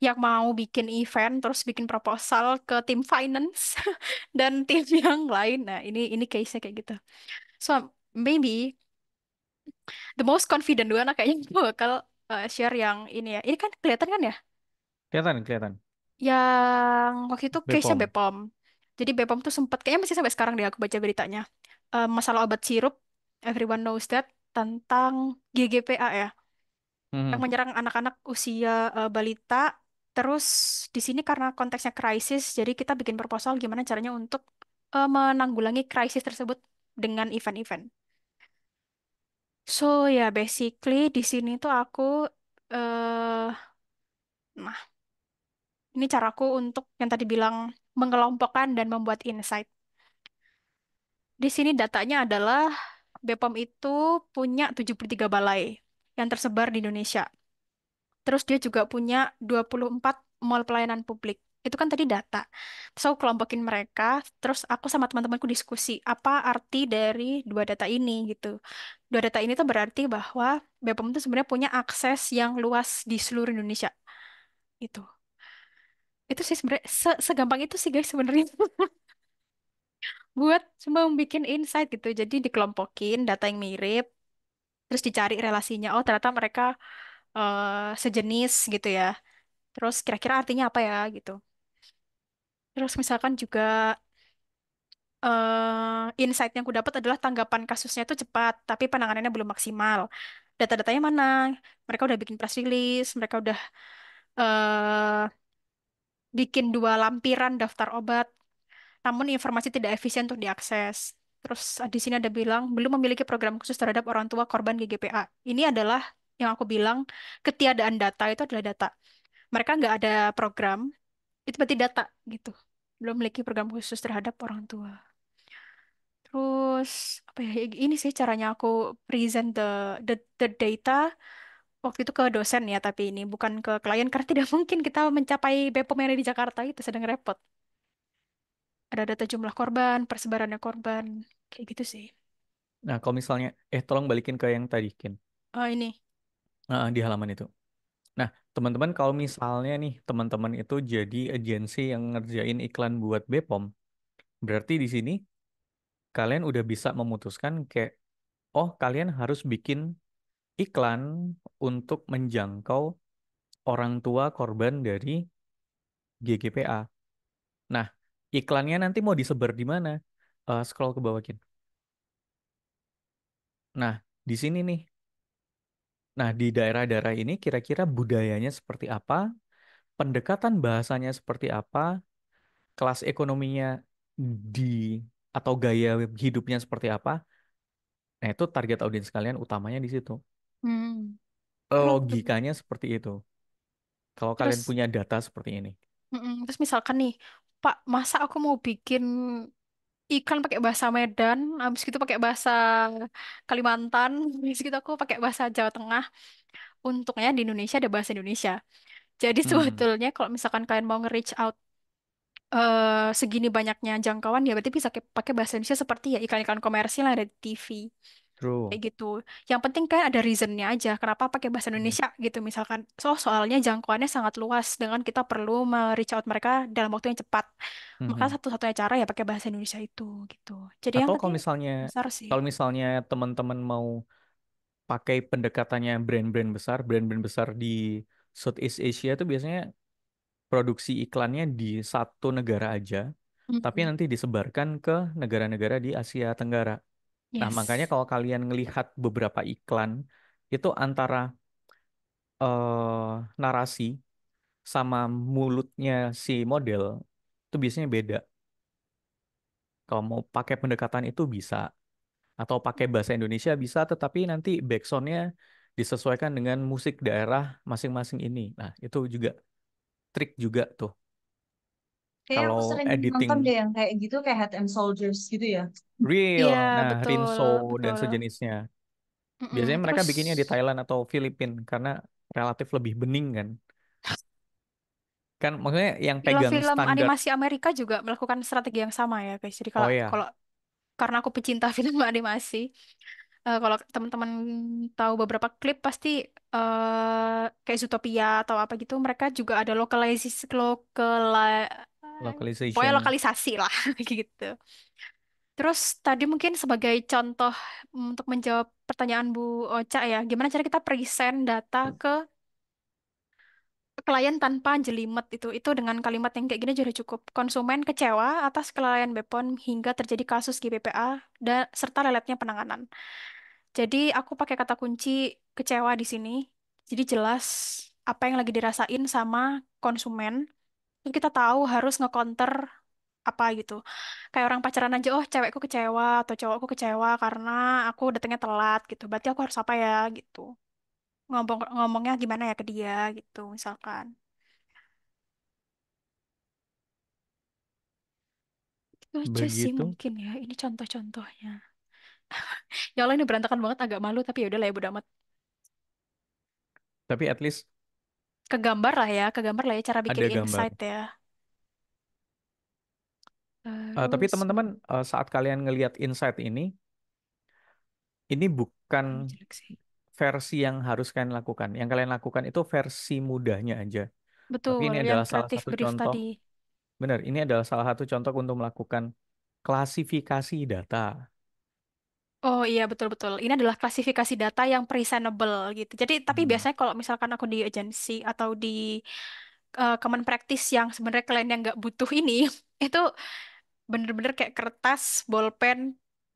yang mau bikin event, terus bikin proposal ke tim finance dan tim yang lain. Nah, ini case-nya kayak gitu. So maybe the most confident dua anak kayaknya gue bakal share yang ini ya. Ini kan kelihatan kan ya? Kelihatan, kelihatan. Yang waktu itu case-nya Bepom. Bepom. Jadi Bepom tuh sempat, kayaknya masih sampai sekarang deh aku baca beritanya. Masalah obat sirup, everyone knows that, tentang GGPA ya, yang Mhm. menyerang anak-anak usia balita. Terus di sini karena konteksnya krisis, jadi kita bikin proposal gimana caranya untuk menanggulangi krisis tersebut dengan event-event. So ya basically di sini tuh aku eh nah ini caraku untuk yang tadi bilang mengelompokkan dan membuat insight. Di sini datanya adalah Bepom itu punya 73 balai yang tersebar di Indonesia. Terus dia juga punya 24 mall pelayanan publik. Itu kan tadi data. Terus aku kelompokin mereka, terus aku sama teman-temanku diskusi apa arti dari dua data ini gitu. Dua data ini tuh berarti bahwa Bepom itu sebenarnya punya akses yang luas di seluruh Indonesia gitu. Itu sih sebenarnya segampang itu sih guys sebenarnya buat cuma bikin insight gitu. Jadi dikelompokin data yang mirip, terus dicari relasinya. Oh, ternyata mereka sejenis gitu ya. Terus kira-kira artinya apa ya gitu. Terus misalkan juga insight yang aku dapat adalah tanggapan kasusnya itu cepat, tapi penanganannya belum maksimal. Data-datanya mana? Mereka udah bikin press release, mereka udah eh bikin dua lampiran daftar obat, namun informasi tidak efisien untuk diakses. Terus di sini ada bilang belum memiliki program khusus terhadap orang tua korban GGPA. Ini adalah yang aku bilang ketiadaan data itu adalah data. Mereka nggak ada program, itu berarti data gitu. Belum memiliki program khusus terhadap orang tua. Terus apa ya? Ini sih caranya aku present the data waktu itu ke dosen ya, tapi ini bukan ke klien karena tidak mungkin kita mencapai BPOM yang ada di Jakarta itu sedang repot. Ada data jumlah korban, persebarannya korban, kayak gitu sih. Nah, kalau misalnya, tolong balikin ke yang tadi, Kin. Oh ini. Di halaman itu. Nah, teman-teman, kalau misalnya nih, teman-teman itu jadi agensi yang ngerjain iklan buat Bepom, berarti di sini kalian udah bisa memutuskan kayak, oh, kalian harus bikin iklan untuk menjangkau orang tua korban dari GGPA. Nah, iklannya nanti mau disebar di mana? Scroll ke bawah, Kin. Nah, di sini nih. Nah, di daerah-daerah ini kira-kira budayanya seperti apa, pendekatan bahasanya seperti apa, kelas ekonominya di atau gaya hidupnya seperti apa. Nah, itu target audiens kalian utamanya di situ. Hmm. Terus, Logikanya seperti itu. Kalau kalian terus, punya data seperti ini. terus misalkan nih, Pak, masa aku mau bikin iklan pakai bahasa Medan, habis gitu pakai bahasa Kalimantan, habis gitu aku pakai bahasa Jawa Tengah. Untungnya di Indonesia ada bahasa Indonesia. Jadi Hmm, sebetulnya kalau misalkan kalian mau nge-reach out segini banyaknya jangkauan, ya berarti bisa pakai bahasa Indonesia seperti ya iklan-iklan komersil yang ada di TV. true. Kayak gitu. Yang penting kan ada reasonnya aja. Kenapa pakai bahasa Hmm, Indonesia gitu misalkan. Soalnya jangkauannya sangat luas dengan kita perlu me-reach out mereka dalam waktu yang cepat. Maka mhm. satu-satunya cara ya pakai bahasa Indonesia itu gitu. Jadi yang Atau penting besar sih. kalau misalnya teman-teman mau pakai pendekatannya brand-brand besar di Southeast Asia itu biasanya produksi iklannya di satu negara aja, tapi Mm-mm. nanti disebarkan ke negara-negara di Asia Tenggara. Nah, makanya Yes. kalau kalian ngelihat beberapa iklan, itu antara narasi sama mulutnya si model, itu biasanya beda. Kalau mau pakai pendekatan itu bisa, atau pakai bahasa Indonesia bisa, tetapi nanti backsoundnya disesuaikan dengan musik daerah masing-masing ini. Nah, itu juga trik juga tuh. Kayaknya Kalau aku sering editing nonton deh yang kayak gitu, kayak Head and Soldiers gitu ya. real, Iya, nah betul, Rinso dan betul. sejenisnya. Mm-mm. Biasanya mereka Terus bikinnya di Thailand atau Filipina karena relatif lebih bening kan. Kan maksudnya yang pegang film-film standar. animasi Amerika juga melakukan strategi yang sama ya, guys. Jadi Oh kalau ya, kalau karena aku pecinta film animasi, kalau teman-teman tahu beberapa klip pasti kayak Zootopia atau apa gitu, mereka juga ada pokoknya localization. lokalisasi lah gitu. Terus tadi mungkin sebagai contoh untuk menjawab pertanyaan Bu Ocha ya, gimana cara kita present data ke klien tanpa jelimet itu dengan kalimat yang kayak gini sudah cukup. Konsumen kecewa atas kelalaian BPOM hingga terjadi kasus GBPA dan serta leletnya penanganan. Jadi aku pakai kata kunci kecewa di sini. Jadi jelas apa yang lagi dirasain sama konsumen. Terus kita tahu harus nge-counter apa gitu. Kayak orang pacaran aja, oh cewekku kecewa atau cowokku kecewa karena aku datangnya telat gitu. Berarti aku harus apa ya gitu. Ngomongnya gimana ya ke dia gitu misalkan. Itu aja sih Begitu. mungkin ya. Ini contoh-contohnya. Ya Allah ini berantakan banget agak malu tapi ya udah lah ya bodo amat. Tapi at least Kegambar lah ya cara bikin ada gambar. insight ya. Tapi Terus teman-teman, saat kalian ngelihat insight ini bukan ini jelek sih. versi yang harus kalian lakukan. Yang kalian lakukan itu versi mudahnya aja. Tapi Betul, ini yang adalah salah kreatif satu brief contoh. tadi. Benar, ini adalah salah satu contoh untuk melakukan klasifikasi data. Oh iya betul-betul. Ini adalah klasifikasi data yang presentable gitu. Jadi tapi Hmm. biasanya kalau misalkan aku di agensi atau di common practice yang sebenarnya klien yang nggak butuh ini, itu bener-bener kayak kertas, bolpen,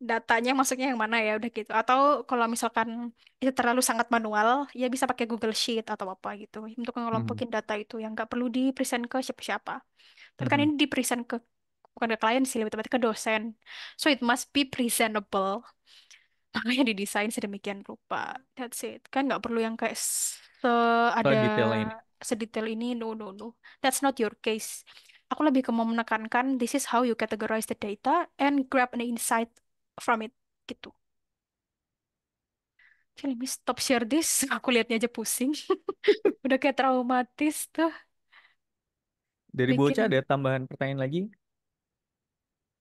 datanya masuknya yang mana ya udah gitu. Atau kalau misalkan itu terlalu sangat manual, ya bisa pakai Google Sheet atau apa gitu untuk Mhm. ngelompokin data itu yang nggak perlu di present ke siapa-siapa. Tapi kan Mhm. ini di present ke bukan ke klien sih, lebih tepatnya ke dosen. So it must be presentable. Makanya didesain sedemikian rupa. That's it. Kan nggak perlu yang kayak So ada detail ini. sedetail ini. No, no, no. That's not your case. Aku lebih ke mau menekankan this is how you categorize the data and grab an insight from it. Gitu. Okay, let me stop share this. Aku liatnya aja pusing. Udah kayak traumatis tuh. Dari bocah Bikin ada tambahan pertanyaan lagi.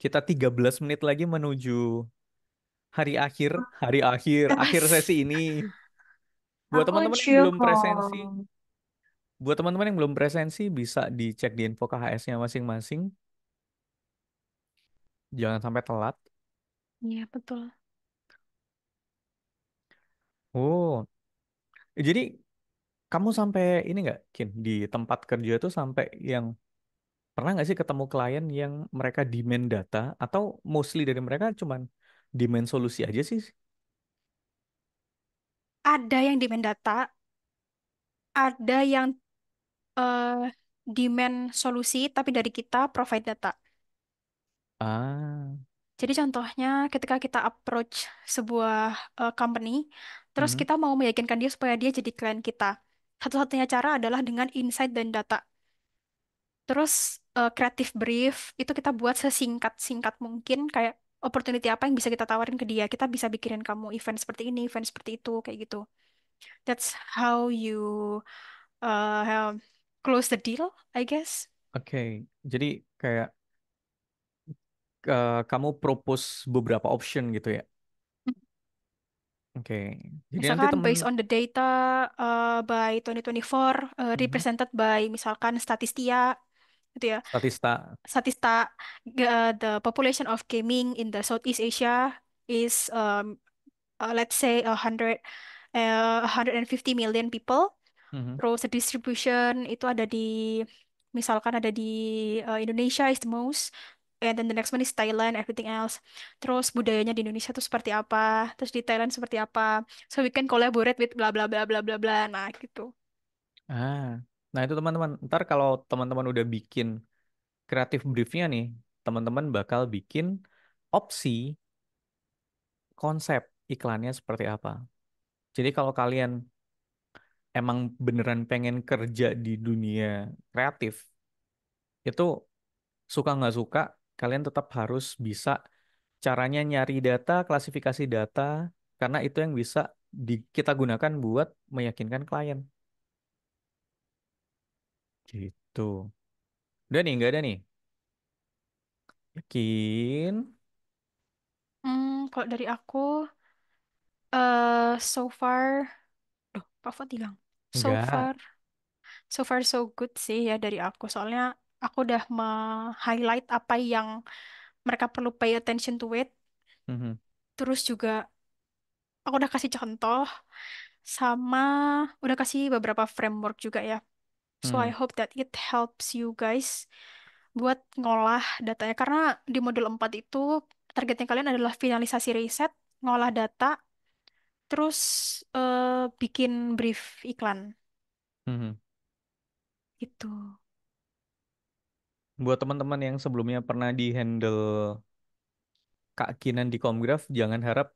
Kita 13 menit lagi menuju hari akhir, akhir Yes. sesi ini. Buat Aku teman-teman yang chill belum presensi, kok. bisa dicek di info KHS-nya masing-masing. Jangan sampai telat. Iya, betul. Oh, jadi kamu sampai ini nggak, Kin, di tempat kerja tuh sampai yang pernah nggak sih ketemu klien yang mereka demand data atau mostly dari mereka cuman demand solusi aja sih? Ada yang demand data, ada yang eh, demand solusi, tapi dari kita provide data. Ah, Jadi contohnya ketika kita approach sebuah company, terus mhm, kita mau meyakinkan dia supaya dia jadi klien kita. Satu-satunya cara adalah dengan insight dan data. Terus creative brief itu kita buat sesingkat-singkat mungkin kayak opportunity apa yang bisa kita tawarin ke dia. Kita bisa bikinin kamu event seperti ini, event seperti itu, kayak gitu. That's how you have close the deal, I guess. oke. Jadi kayak kamu propose beberapa option gitu ya? Oke. Jadi nanti Misalkan temen, based on the data by 2024 mhm, represented by misalkan Statistia gitu ya. statista. Statista the population of gaming in the Southeast Asia is let's say 150 million people. Mhm. Terus the distribution itu ada di misalkan ada di Indonesia is the most, and then the next one is Thailand, everything else. Terus budayanya di Indonesia itu seperti apa, terus di Thailand seperti apa. So we can collaborate with bla bla bla bla bla bla. Nah, gitu. Ah, nah itu teman-teman. Ntar kalau teman-teman udah bikin kreatif briefnya nih, teman-teman bakal bikin opsi konsep iklannya seperti apa. Jadi kalau kalian emang beneran pengen kerja di dunia kreatif, itu Suka nggak suka, kalian tetap harus bisa caranya nyari data, klasifikasi data, karena itu yang bisa kita gunakan buat meyakinkan klien. Gitu. Udah nih, nggak ada nih. Yakin? Kalau dari aku, so far, Pak Fuad hilang. So Nggak. far, so good sih ya dari aku. Soalnya aku udah highlight apa yang mereka perlu pay attention to it. Mhm. Terus juga aku udah kasih contoh sama udah kasih beberapa framework juga ya. So I Mhm. hope that it helps you guys buat ngolah datanya. Karena di modul 4 itu targetnya kalian adalah finalisasi riset, ngolah data, terus bikin brief iklan Mhm. gitu. Buat teman-teman yang sebelumnya pernah di handle Kak Kinan di Komgraf, jangan harap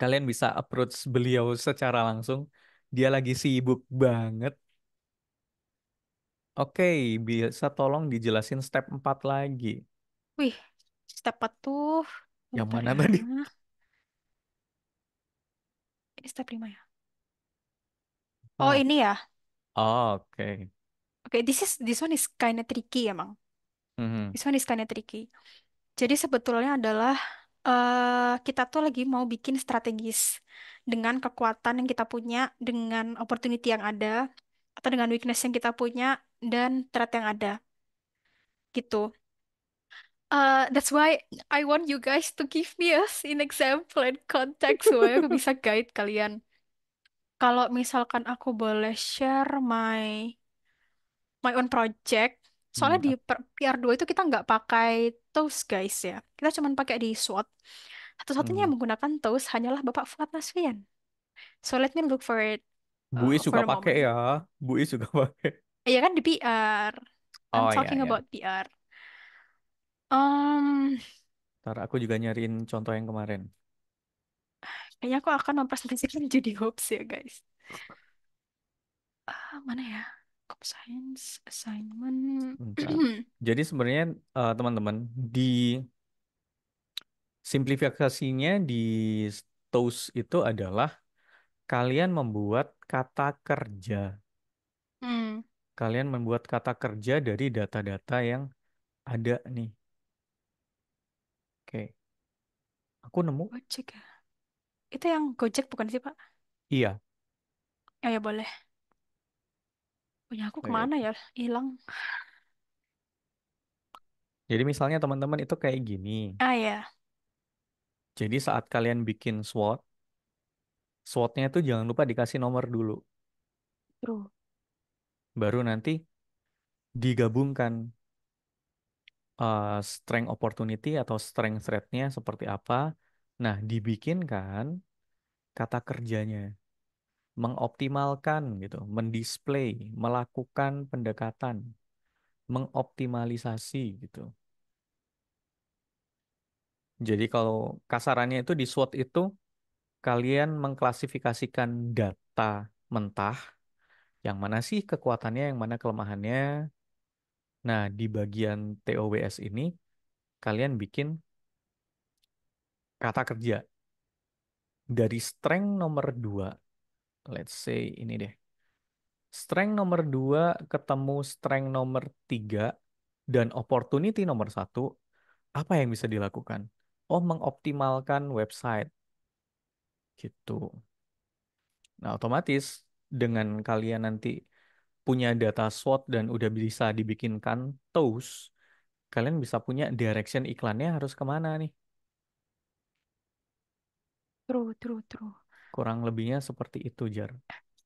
kalian bisa approach beliau secara langsung. Dia lagi sibuk banget. Oke, bisa tolong dijelasin step 4 lagi. Wih, step 4 tuh Yang bentar mana ya. tadi? Ini step 5 ya. Oh, 4. ini ya. Oke. Oke, this one is kinda tricky emang. Mhm. This one is kinda tricky. Jadi sebetulnya adalah kita tuh lagi mau bikin strategis dengan kekuatan yang kita punya, dengan opportunity yang ada, atau dengan weakness yang kita punya, dan threat yang ada. Gitu. That's why I want you guys to give me a scene example and context supaya aku bisa guide kalian. Kalau misalkan aku boleh share my own project, soalnya di PR2 itu kita nggak pakai Toast guys ya. Kita cuma pakai di SWOT. Satu-satunya yang Mhm. menggunakan Toast hanyalah Bapak Fuad Nasfian. So let me look for it Bu Is for juga a pakai moment. ya. Bu Is juga pakai. Iya kan di PR. I'm Oh iya talking ya. about PR. Um, Ntar aku juga nyariin contoh yang kemarin. Kayaknya aku akan mempresentasikan Judy Hopes ya guys. Mana ya? Comp Science assignment. Bentar. Jadi sebenarnya teman-teman di simplifikasinya di Toast itu adalah kalian membuat kata kerja. Hmm, Kalian membuat kata kerja dari data-data yang ada nih. Oke, aku nemu. Gojek ya. Itu yang Gojek bukan sih Pak? Iya. Ya ya boleh. Punya aku Wait. kemana ya? Hilang. Jadi misalnya teman-teman itu kayak gini. Ah ya, Jadi saat kalian bikin SWOT, SWOT-nya itu jangan lupa dikasih nomor dulu. true. Baru nanti digabungkan strength opportunity atau strength threat-nya seperti apa. Nah, dibikinkan kata kerjanya, mengoptimalkan gitu, mendisplay, melakukan pendekatan, mengoptimalisasi gitu. Jadi kalau kasarannya itu di SWOT itu kalian mengklasifikasikan data mentah, yang mana sih kekuatannya, yang mana kelemahannya. Nah, di bagian TOWS ini kalian bikin kata kerja dari strength nomor 2. Let's say ini deh. Strength nomor 2 ketemu strength nomor 3 dan opportunity nomor 1, apa yang bisa dilakukan? Oh, mengoptimalkan website gitu. Nah, otomatis dengan kalian nanti punya data SWOT dan udah bisa dibikinkan toast, kalian bisa punya direction iklannya harus kemana nih? True, true, true. Kurang lebihnya seperti itu, Jar.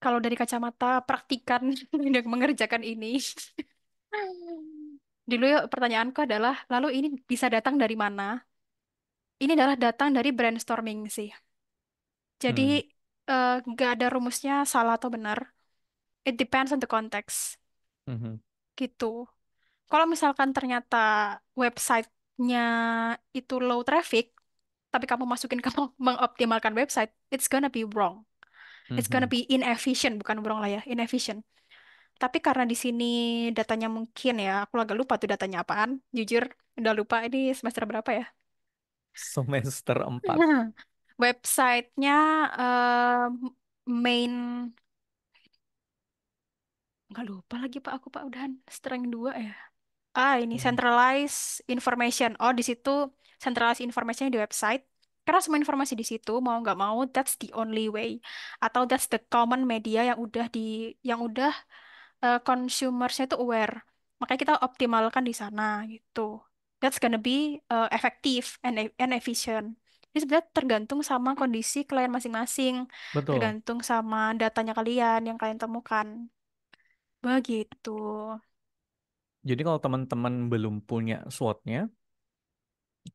Kalau dari kacamata praktikan yang mengerjakan ini, dulu ya pertanyaanku adalah, lalu ini bisa datang dari mana? Ini adalah datang dari brainstorming sih. Jadi Hmm. nggak ada rumusnya salah atau benar. It depends on the context. Mhm. Gitu. Kalau misalkan ternyata websitenya itu low traffic, tapi kamu masukin kamu mengoptimalkan website, it's gonna be wrong. It's gonna Mhm. be inefficient, bukan wrong lah ya, inefficient. tapi karena di sini datanya mungkin ya, aku agak lupa tuh datanya apaan. Jujur, udah lupa ini semester berapa ya? Semester 4. Websitenya eh, main, nggak lupa lagi Pak, aku Pak udahan strength 2 ya. Ini Hmm. centralized information. Oh, di situ centralized information di website. Karena semua informasi di situ mau nggak mau, that's the only way. Atau that's the common media yang udah consumersnya itu aware. Makanya kita optimalkan di sana gitu. That's gonna be effective and efficient. Jadi sebenarnya tergantung sama kondisi klien masing-masing, Betul. tergantung sama datanya kalian yang kalian temukan. Begitu. Jadi kalau teman-teman belum punya SWOT-nya,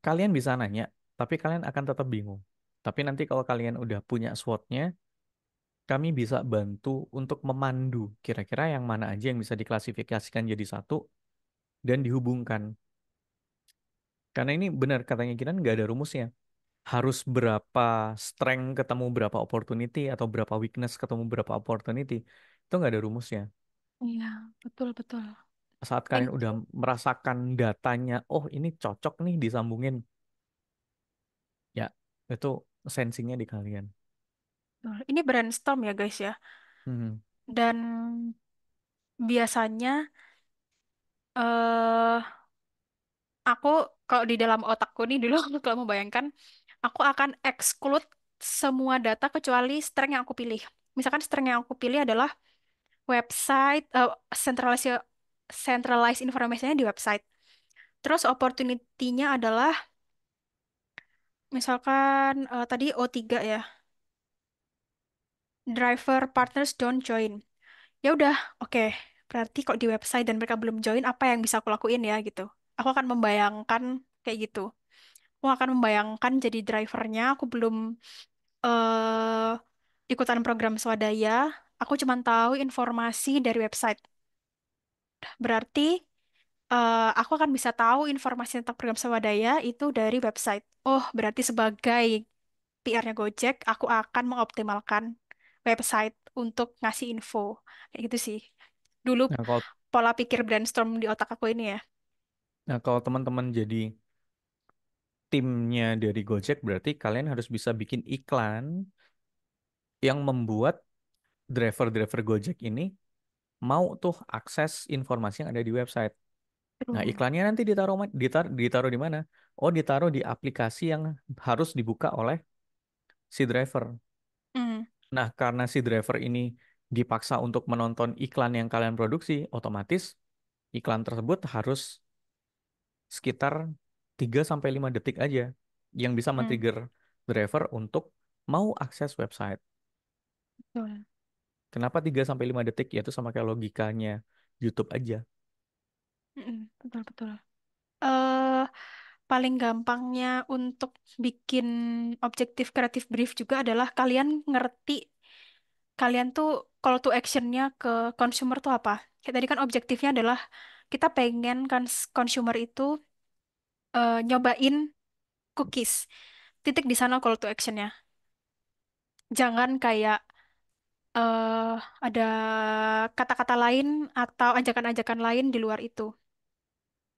kalian bisa nanya, tapi kalian akan tetap bingung. Tapi nanti kalau kalian udah punya SWOT-nya, kami bisa bantu untuk memandu kira-kira yang mana aja yang bisa diklasifikasikan jadi satu dan dihubungkan. Karena ini benar katanya kita nggak ada rumusnya. Harus berapa strength ketemu berapa opportunity atau berapa weakness ketemu berapa opportunity. Itu nggak ada rumusnya. Iya, betul betul. Saat kalian Thank udah you. merasakan datanya, oh ini cocok nih disambungin, ya itu sensinya di kalian. Betul. Ini brainstorm ya guys ya. Hmm. Dan biasanya eh aku kalau di dalam otakku nih dulu kalau membayangkan, aku akan exclude semua data kecuali string yang aku pilih. Misalkan string yang aku pilih adalah website, centralized centralized information di website. Terus opportunity-nya adalah misalkan tadi O3 ya, driver partners don't join. Ya udah, oke. Berarti kok di website dan mereka belum join, apa yang bisa aku lakuin ya gitu. Aku akan membayangkan kayak gitu. Aku akan membayangkan jadi drivernya, aku belum eh ikutan program swadaya, aku cuma tahu informasi dari website. Berarti aku akan bisa tahu informasi tentang program swadaya itu dari website. Oh, berarti sebagai PR-nya Gojek, aku akan mengoptimalkan website untuk ngasih info. Kayak gitu sih. Dulu Nah, kalau pola pikir brainstorm di otak aku ini ya. kalau teman-teman jadi timnya dari Gojek, berarti kalian harus bisa bikin iklan yang membuat driver-driver Gojek ini mau tuh akses informasi yang ada di website. Nah, Aduh. iklannya nanti ditaruh di mana? Oh, ditaruh di aplikasi yang harus dibuka oleh si driver. Hmm, Nah, karena si driver ini dipaksa untuk menonton iklan yang kalian produksi, otomatis iklan tersebut harus sekitar 3 sampai 5 detik aja yang bisa hmm, men-trigger driver untuk mau akses website. betul. Kenapa 3 sampai 5 detik? Yaitu sama kayak logikanya YouTube aja. Betul, betul. eh Paling gampangnya untuk bikin objektif kreatif brief juga adalah kalian ngerti, kalian tuh call to actionnya ke consumer tuh apa. Kayak tadi kan objektifnya adalah kita pengen kan consumer itu nyobain cookies. Titik di sana call to actionnya. Jangan kayak eh ada kata-kata lain atau ajakan-ajakan lain di luar itu.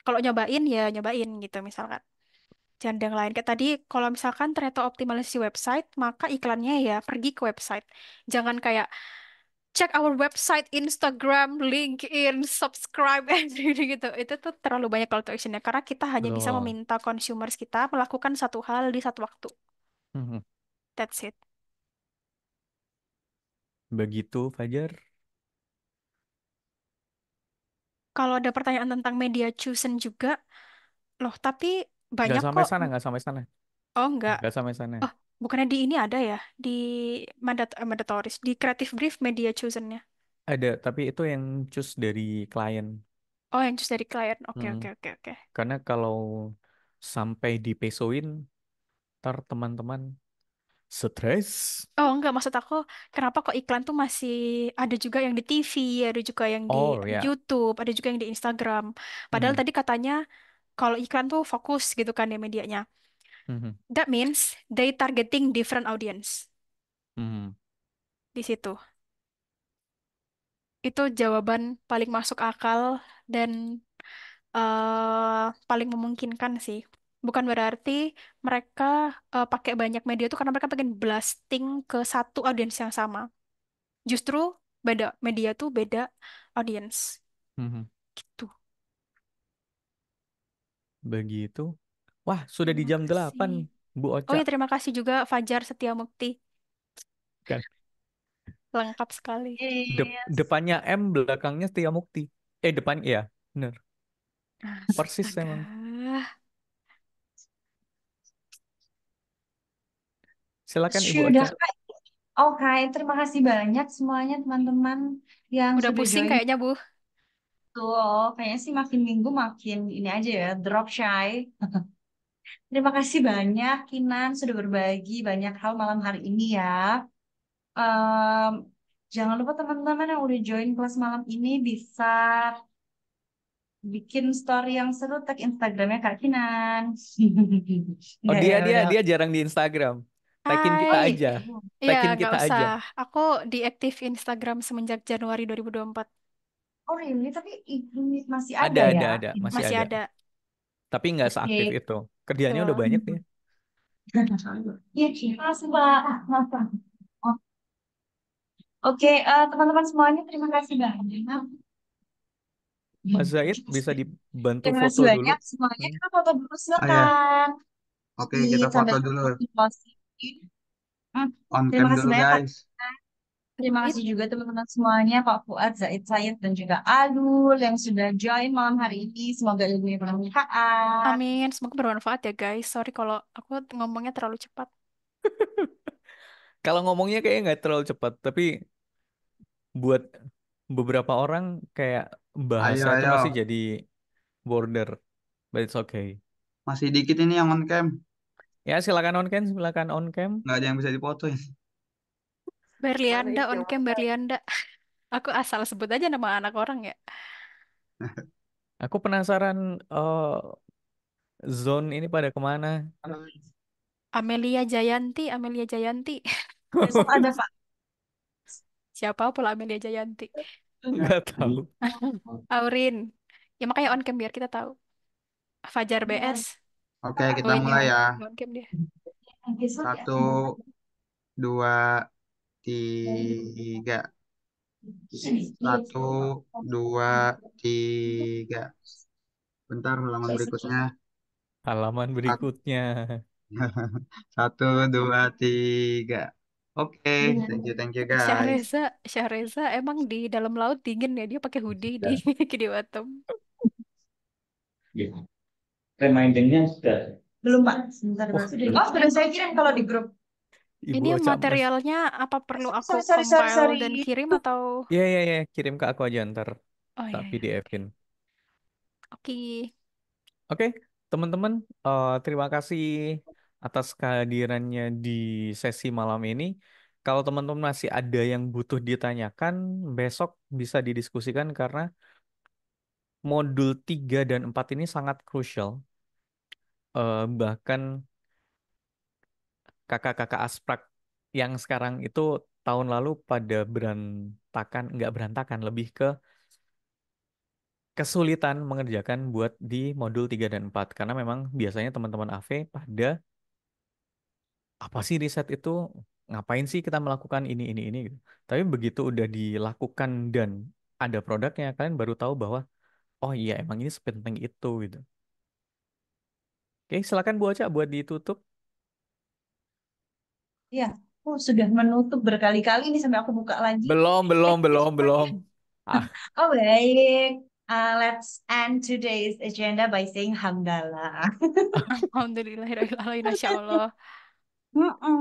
Kalau nyobain ya nyobain gitu misalkan. Jangan ada yang lain. Kayak tadi, kalau misalkan ternyata optimalisasi website, maka iklannya ya pergi ke website. Jangan kayak check our website, Instagram, LinkedIn, subscribe, gitu. Itu tuh terlalu banyak call to actionnya. Karena kita hanya bisa Betul. meminta consumers kita melakukan satu hal di satu waktu. Mhm. That's it. Begitu, Fajar. Kalau ada pertanyaan tentang media chosen juga, loh, tapi Nggak banyak sampai kok. sana, nggak sampai sana. Oh, enggak. Nggak sampai sana. Oh, bukannya di ini ada ya? Di mandatoris, di creative brief media chosennya. Ada, tapi itu yang choose dari klien. Oh, yang choose dari klien. Oke, Hmm. oke, oke, oke. Karena kalau sampai dipesoin, ntar teman-teman stres. Oh, enggak, maksud aku, kenapa kok iklan tuh masih ada juga yang di TV, ada juga yang di Oh ya. YouTube, ada juga yang di Instagram. Padahal Mhm. tadi katanya kalau iklan tuh fokus gitu kan ya medianya. Mhm. That means they targeting different audience Mhm. di situ. itu jawaban paling masuk akal dan paling memungkinkan sih. Bukan berarti mereka pakai banyak media itu karena mereka pengen blasting ke satu audiens yang sama. Justru beda media tuh beda audiens Mhm. gitu. Begitu. Wah, sudah di Terima jam kasih. 8, Bu Oh Ocha. ya, terima kasih juga Fajar Setiamukti. Kan. Lengkap sekali. Yes. Depannya M, belakangnya Setia Mukti. Depan, ya, bener. Persis Astaga. emang. Silakan Ibu Sudah, Ocha. Kak. Oke, terima kasih banyak semuanya teman-teman yang Udah sudah pusing join. kayaknya, Bu. Tuh, kayaknya sih makin minggu makin ini aja ya, drop shy. Terima kasih banyak, Kinan, sudah berbagi banyak hal malam hari ini ya. Em, Jangan lupa teman-teman yang udah join kelas malam ini bisa bikin story yang seru, tag Instagramnya Kak Kinan. Oh, Enggak dia ya, dia udah. dia jarang di Instagram. Tagin Hai. kita Oh aja. gitu. Iya, Tagin nggak kita usah. aja. Aku diaktif Instagram semenjak Januari 2024. Oh really? Tapi ini masih Ada, ada ada, ya? ada. Masih Masih ada. ada. Tapi nggak seaktif Oke. itu. Kerjanya udah Betul. banyak ya. Iya, terima kasih, Mbak. Oh, oke, teman-teman semuanya terima kasih banyak. Mas Zaid bisa dibantu Terima kasih foto dulu. banyak semuanya. Hmm. Kita foto dulu Ah ya, silakan. oke Di kita foto sambil dulu. closing. Hmm, On terima cam kasih dulu banyak Kak. guys. Terima Sip. kasih juga teman-teman semuanya, Pak Fuad, Zaid Sayed, dan juga Alul yang sudah join malam hari ini. Semoga ilmunya bermanfaat. Amin. Semoga bermanfaat ya, guys. Sorry kalau aku ngomongnya terlalu cepat. Kalau ngomongnya kayaknya nggak terlalu cepat, tapi buat beberapa orang kayak Ayo bahasa itu ayo, masih jadi border, but it's okay. masih dikit ini yang on cam. Ya, silakan on cam, silakan on cam. Nggak ada yang bisa dipoto ya. Berlianda, on cam Berlianda. Aku asal sebut aja nama anak orang ya. Aku penasaran zone ini pada kemana? Amelia Jayanti, Amelia Jayanti. Besok ada Pak. Siapa pula Amelia Jayanti? Nggak tahu. Aurin. Ya makanya on cam biar kita tahu. Fajar BS. Oke kita Oh ini mulai ya. on cam dia. Besok ya. Satu, dua, tiga. Satu, dua, tiga. Bentar halaman berikutnya. Halaman Sat- berikutnya. Satu, dua, tiga. Oke, thank you guys. Syahreza, Syahreza emang di dalam laut dingin ya dia pakai hoodie di di Batam. Gitu. Reminder-nya sudah. Belum Pak, sebentar Wah, Pak. Oh, sudah saya kirim kalau di grup. Ibu Ini Ocha Mas. materialnya apa perlu aku Sorry, sorry, sorry, compile sorry. dan kirim atau? Iya, iya, iya. Kirim ke aku aja ntar. Oh Tak iya ya. PDF-in. Oke. Oke, teman-teman. Terima kasih atas kehadirannya di sesi malam ini. Kalau teman-teman masih ada yang butuh ditanyakan, besok bisa didiskusikan karena modul 3 dan 4 ini sangat krusial. Bahkan kakak-kakak asprak yang sekarang itu tahun lalu pada berantakan, nggak berantakan, lebih ke kesulitan mengerjakan buat di modul 3 dan 4 karena memang biasanya teman-teman AV pada apa sih riset itu, ngapain sih kita melakukan ini gitu. Tapi begitu udah dilakukan dan ada produknya, kalian baru tahu bahwa oh iya emang ini sepenting itu gitu. Oke, silakan Bu Ocha buat ditutup. Ya, oh, sudah menutup berkali-kali nih sampai aku buka lagi. Belum, belum, belum, belum. Ah, Oh baik, let's end today's agenda by saying hamdalah. Alhamdulillahirrahmanirrahim. Masya Allah.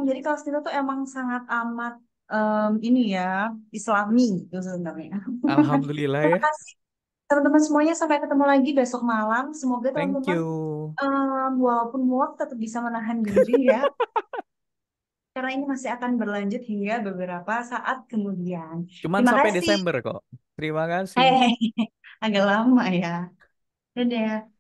Jadi kelas kita tuh emang sangat amat ini ya, Islami gitu sebenarnya. Alhamdulillah Terima ya. kasih teman-teman semuanya. Sampai ketemu lagi besok malam. Semoga Thank teman-teman you. walaupun muak tetap bisa menahan diri ya. Karena ini masih akan berlanjut hingga beberapa saat kemudian. Cuman Terima sampai kasih. Desember kok. Terima kasih. Hehehe, agak lama ya. Dadah.